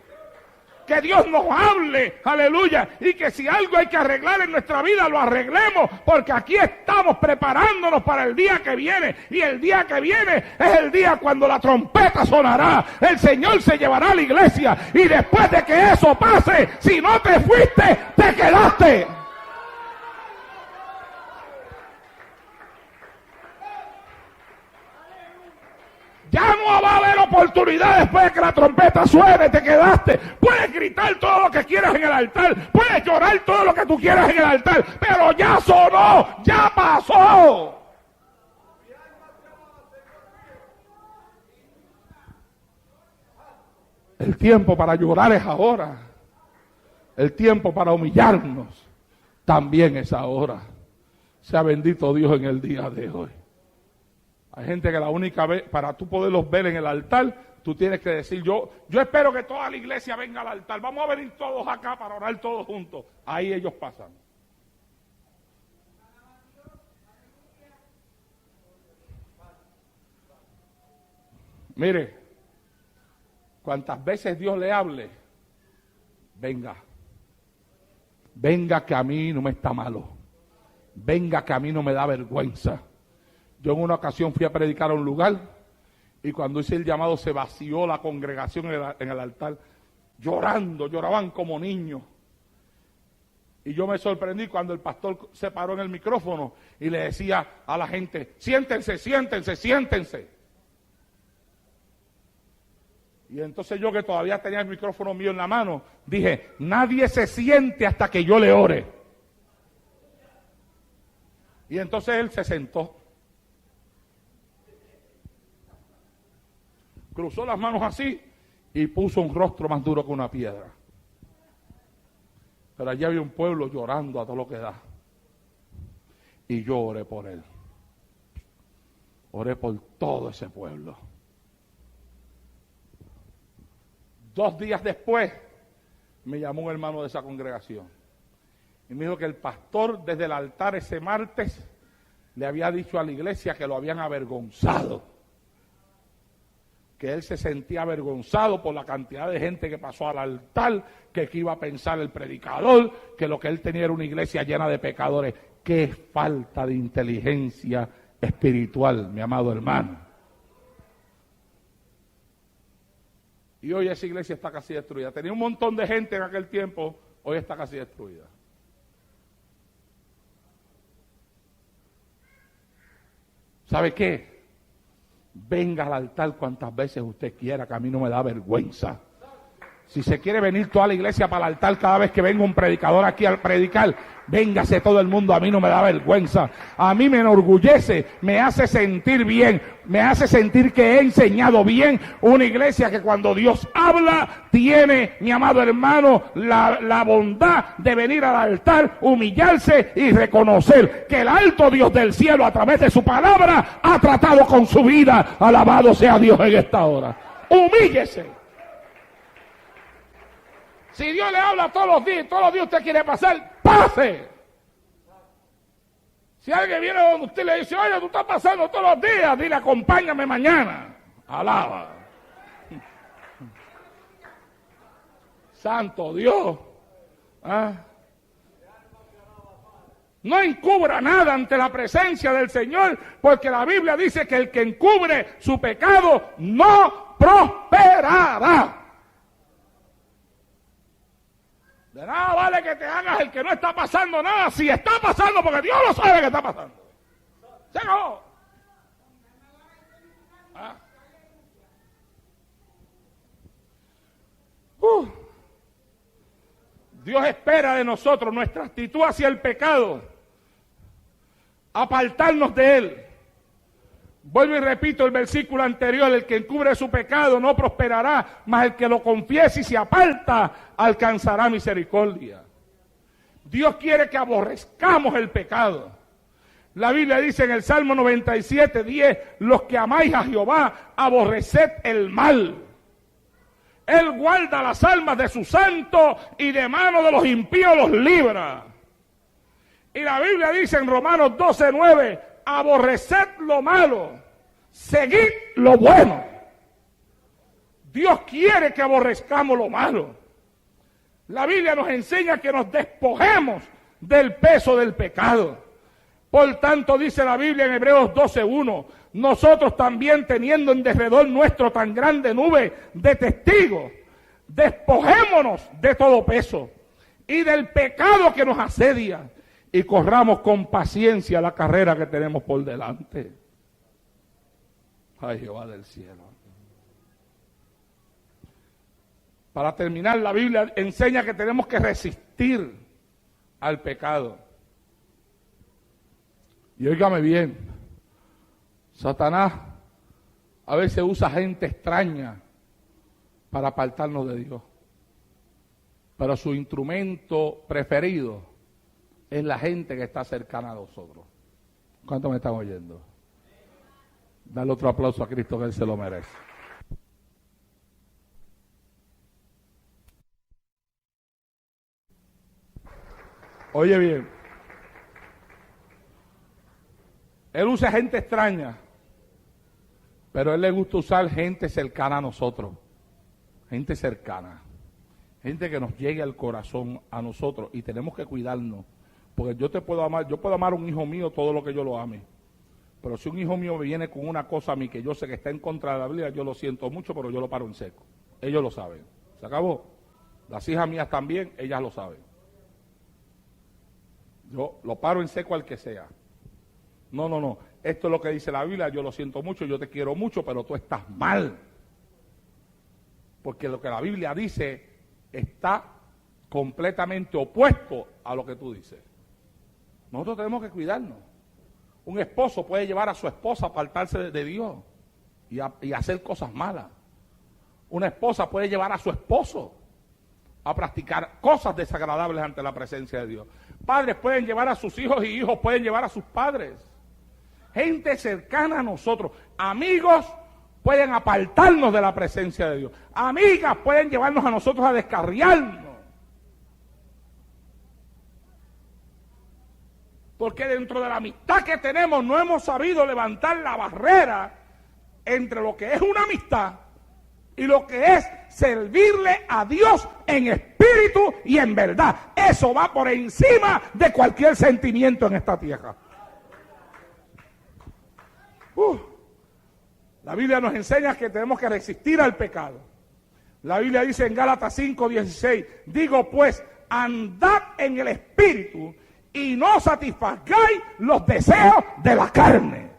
Que Dios nos hable, aleluya, y que si algo hay que arreglar en nuestra vida, lo arreglemos, porque aquí estamos preparándonos para el día que viene, y el día que viene es el día cuando la trompeta sonará, el Señor se llevará a la iglesia, y después de que eso pase, si no te fuiste, te quedaste. Ya no va a haber oportunidad después de que la trompeta suene, te quedaste. Puedes gritar todo lo que quieras en el altar, puedes llorar todo lo que tú quieras en el altar, pero ya sonó, ya pasó. El tiempo para llorar es ahora. El tiempo para humillarnos también es ahora. Sea bendito Dios en el día de hoy. Hay gente que la única vez, para tú poderlos ver en el altar, tú tienes que decir, yo espero que toda la iglesia venga al altar. Vamos a venir todos acá para orar todos juntos. Ahí ellos pasan. Mire, cuantas veces Dios le hable, venga. Venga que a mí no me está malo. Venga que a mí no me da vergüenza. Yo en una ocasión fui a predicar a un lugar y cuando hice el llamado se vació la congregación en el altar, lloraban como niños. Y yo me sorprendí cuando el pastor se paró en el micrófono y le decía a la gente, siéntense, siéntense, siéntense. Y entonces yo, que todavía tenía el micrófono mío en la mano, dije, nadie se siente hasta que yo le ore. Y entonces él se sentó. Cruzó las manos así y puso un rostro más duro que una piedra. Pero allí había un pueblo llorando a todo lo que da. Y yo oré por él. Oré por todo ese pueblo. 2 días después me llamó un hermano de esa congregación. Y me dijo que el pastor desde el altar ese martes le había dicho a la iglesia que lo habían avergonzado. Que él se sentía avergonzado por la cantidad de gente que pasó al altar, que iba a pensar el predicador, que lo que él tenía era una iglesia llena de pecadores. ¡Qué falta de inteligencia espiritual, mi amado hermano! Y hoy esa iglesia está casi destruida. Tenía un montón de gente en aquel tiempo, hoy está casi destruida. ¿Sabe qué? Venga al altar cuantas veces usted quiera, que a mí no me da vergüenza. Si se quiere venir toda la iglesia para el altar cada vez que venga un predicador aquí al predicar, véngase todo el mundo, a mí no me da vergüenza. A mí me enorgullece, me hace sentir bien, me hace sentir que he enseñado bien una iglesia que cuando Dios habla, tiene, mi amado hermano, la bondad de venir al altar, humillarse y reconocer que el alto Dios del cielo a través de su palabra ha tratado con su vida. Alabado sea Dios en esta hora. Humíllese. Si Dios le habla todos los días usted quiere pasar, pase. Si alguien viene donde usted le dice, oye, tú estás pasando todos los días, dile, acompáñame mañana. Alaba. Santo Dios. ¿Ah? No encubra nada ante la presencia del Señor, porque la Biblia dice que el que encubre su pecado no prosperará. De nada vale que te hagas el que no está pasando nada, si está pasando, porque Dios lo sabe que está pasando. Se acabó. ¿Ah? Dios espera de nosotros nuestra actitud hacia el pecado. apartarnos de él. Vuelvo y repito el versículo anterior: el que encubre su pecado no prosperará, mas el que lo confiese y se aparta alcanzará misericordia. Dios quiere que aborrezcamos el pecado. La Biblia dice en el Salmo 97:10: los que amáis a Jehová, aborreced el mal. Él guarda las almas de sus santos y de mano de los impíos los libra. Y la Biblia dice en Romanos 12:9: aborreced lo malo, seguid lo bueno. Dios quiere que aborrezcamos lo malo. La Biblia nos enseña que nos despojemos del peso del pecado. Por tanto, dice la Biblia en Hebreos 12:1: nosotros también, teniendo en derredor nuestro tan grande nube de testigos, despojémonos de todo peso y del pecado que nos asedia, y corramos con paciencia la carrera que tenemos por delante. Ay, Jehová del cielo. Para terminar, la Biblia enseña que tenemos que resistir al pecado. Y óigame bien, Satanás a veces usa gente extraña para apartarnos de Dios. Pero su instrumento preferido es la gente que está cercana a nosotros. ¿Cuántos me están oyendo? Dale otro aplauso a Cristo, que Él se lo merece. Oye bien, Él usa gente extraña, pero a Él le gusta usar gente cercana a nosotros. Gente cercana. Gente que nos llegue al corazón a nosotros, y tenemos que cuidarnos. Porque yo puedo amar a un hijo mío todo lo que yo lo ame. Pero si un hijo mío me viene con una cosa a mí que yo sé que está en contra de la Biblia, yo lo siento mucho, pero yo lo paro en seco. Ellos lo saben. ¿Se acabó? Las hijas mías también, ellas lo saben. Yo lo paro en seco al que sea. No. Esto es lo que dice la Biblia: yo lo siento mucho, yo te quiero mucho, pero tú estás mal. Porque lo que la Biblia dice está completamente opuesto a lo que tú dices. Nosotros tenemos que cuidarnos. Un esposo puede llevar a su esposa a apartarse de Dios y hacer cosas malas. Una esposa puede llevar a su esposo a practicar cosas desagradables ante la presencia de Dios. Padres pueden llevar a sus hijos y hijos pueden llevar a sus padres. Gente cercana a nosotros. Amigos pueden apartarnos de la presencia de Dios. Amigas pueden llevarnos a nosotros a descarriarnos. Porque dentro de la amistad que tenemos no hemos sabido levantar la barrera entre lo que es una amistad y lo que es servirle a Dios en espíritu y en verdad. Eso va por encima de cualquier sentimiento en esta tierra. La Biblia nos enseña que tenemos que resistir al pecado. La Biblia dice en Gálatas 5:16: digo pues, andad en el espíritu y no satisfagáis los deseos de la carne.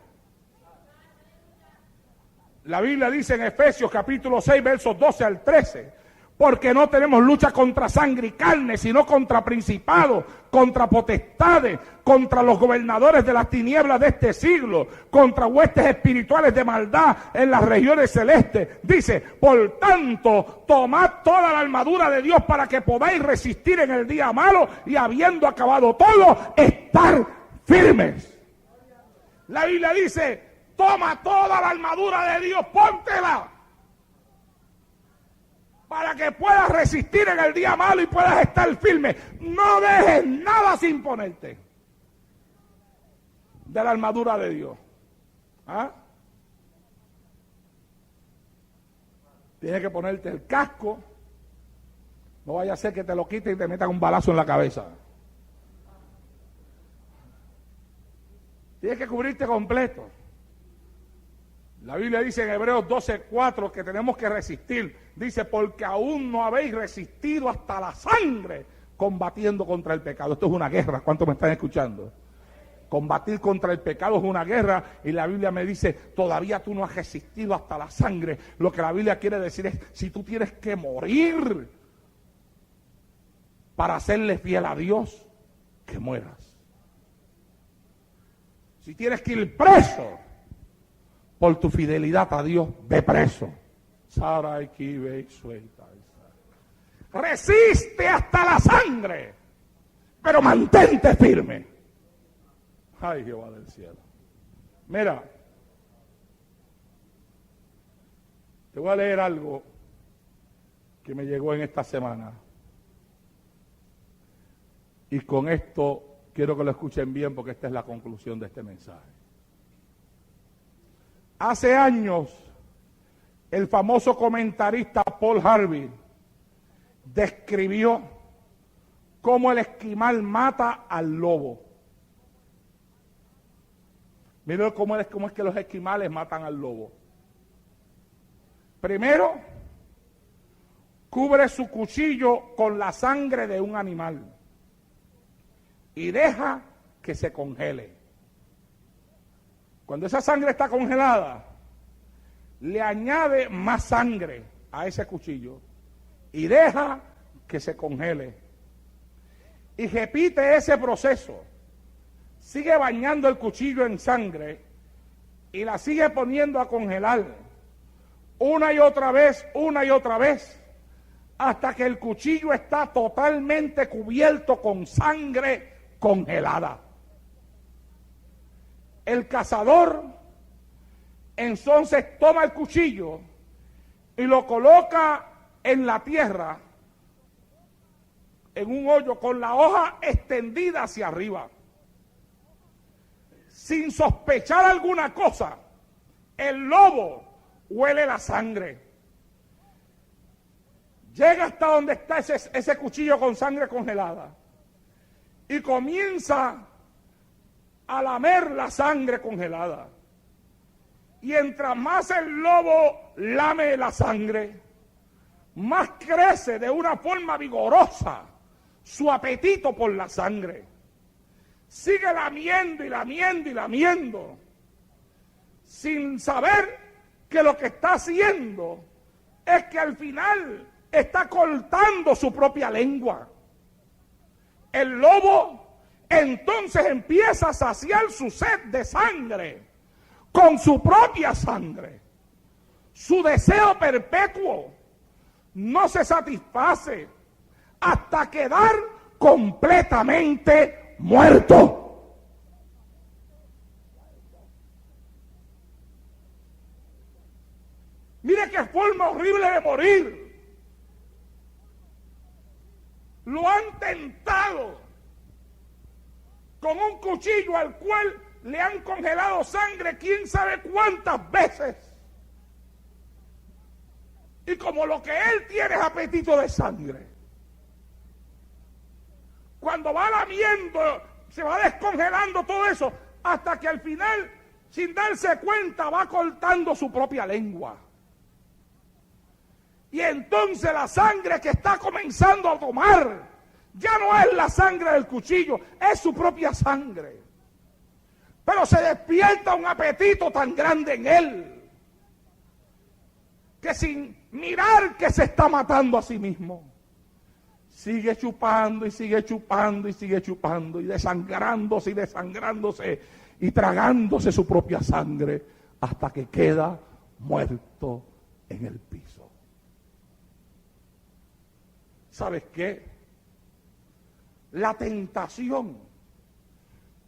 La Biblia dice en Efesios capítulo 6, versos 12 al 13: porque no tenemos lucha contra sangre y carne, sino contra principados, contra potestades, contra los gobernadores de las tinieblas de este siglo, contra huestes espirituales de maldad en las regiones celestes. Dice: por tanto, tomad toda la armadura de Dios para que podáis resistir en el día malo, y habiendo acabado todo, estar firmes. La Biblia dice: toma toda la armadura de Dios, póntela, para que puedas resistir en el día malo y puedas estar firme. No dejes nada sin ponerte de la armadura de Dios. ¿Ah? Tienes que ponerte el casco. No vaya a ser que te lo quiten y te metan un balazo en la cabeza. Tienes que cubrirte completo. La Biblia dice en Hebreos 12:4 que tenemos que resistir. Dice: porque aún no habéis resistido hasta la sangre combatiendo contra el pecado. Esto es una guerra. ¿Cuántos me están escuchando? Combatir contra el pecado es una guerra, y la Biblia me dice: todavía tú no has resistido hasta la sangre. Lo que la Biblia quiere decir es: si tú tienes que morir para serle fiel a Dios, que mueras. Si tienes que ir preso por tu fidelidad a Dios, ve preso. Resiste hasta la sangre, pero mantente firme. Ay, Jehová del cielo. Mira, te voy a leer algo que me llegó en esta semana. Y con esto quiero que lo escuchen bien porque esta es la conclusión de este mensaje. Hace años, el famoso comentarista Paul Harvey describió cómo el esquimal mata al lobo. Miren cómo es que los esquimales matan al lobo. Primero, cubre su cuchillo con la sangre de un animal y deja que se congele. Cuando esa sangre está congelada, le añade más sangre a ese cuchillo y deja que se congele. Y repite ese proceso. Sigue bañando el cuchillo en sangre y la sigue poniendo a congelar una y otra vez, hasta que el cuchillo está totalmente cubierto con sangre congelada. El cazador entonces toma el cuchillo y lo coloca en la tierra, en un hoyo, con la hoja extendida hacia arriba. Sin sospechar alguna cosa, el lobo huele la sangre. Llega hasta donde está ese cuchillo con sangre congelada y comienza a lamer la sangre congelada. Y mientras más el lobo lame la sangre, más crece de una forma vigorosa su apetito por la sangre. Sigue lamiendo y lamiendo y lamiendo, sin saber que lo que está haciendo es que al final está cortando su propia lengua. El lobo entonces empieza a saciar su sed de sangre con su propia sangre. Su deseo perpetuo no se satisface hasta quedar completamente muerto. Mire qué forma horrible de morir. Lo han tentado con un cuchillo al cual le han congelado sangre quién sabe cuántas veces. Y como lo que él tiene es apetito de sangre, cuando va lamiendo, se va descongelando todo eso, hasta que al final, sin darse cuenta, va cortando su propia lengua. Y entonces la sangre que está comenzando a tomar, ya no es la sangre del cuchillo, es su propia sangre. Pero se despierta un apetito tan grande en él, que sin mirar que se está matando a sí mismo, sigue chupando y sigue chupando y sigue chupando y desangrándose y tragándose su propia sangre hasta que queda muerto en el piso. ¿Sabes qué? La tentación,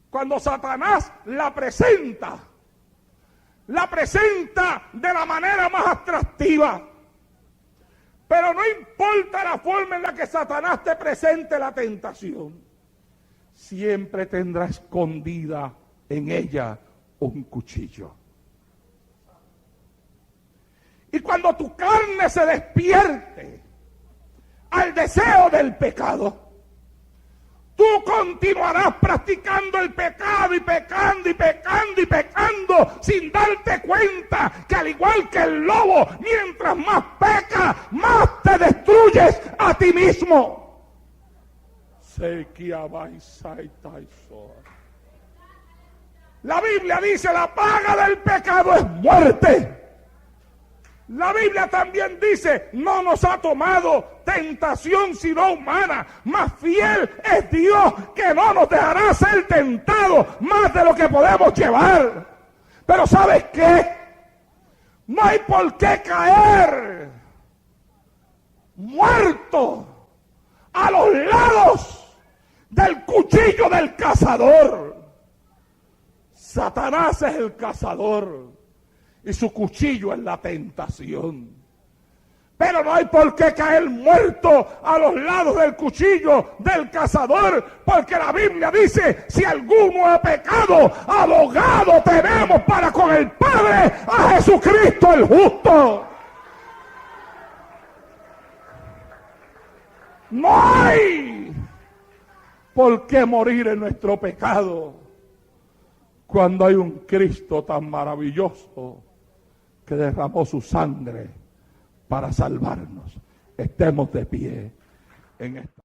cuando Satanás la presenta de la manera más atractiva. Pero no importa la forma en la que Satanás te presente la tentación, siempre tendrá escondida en ella un cuchillo. Y cuando tu carne se despierte al deseo del pecado, tú continuarás practicando el pecado y pecando y pecando y pecando sin darte cuenta que al igual que el lobo, mientras más pecas, más te destruyes a ti mismo. La Biblia dice: la paga del pecado es muerte, La Biblia también dice, no nos ha tomado tentación sino humana, más fiel es Dios que no nos dejará ser tentados más de lo que podemos llevar. Pero ¿sabes qué? No hay por qué caer muerto a los lados del cuchillo del cazador. Satanás es el cazador y su cuchillo es la tentación. Pero no hay por qué caer muerto a los lados del cuchillo del cazador, porque la Biblia dice, si alguno ha pecado, abogado tenemos para con el Padre, a Jesucristo el justo. No hay por qué morir en nuestro pecado cuando hay un Cristo tan maravilloso que derramó su sangre para salvarnos. Estemos de pie en esta.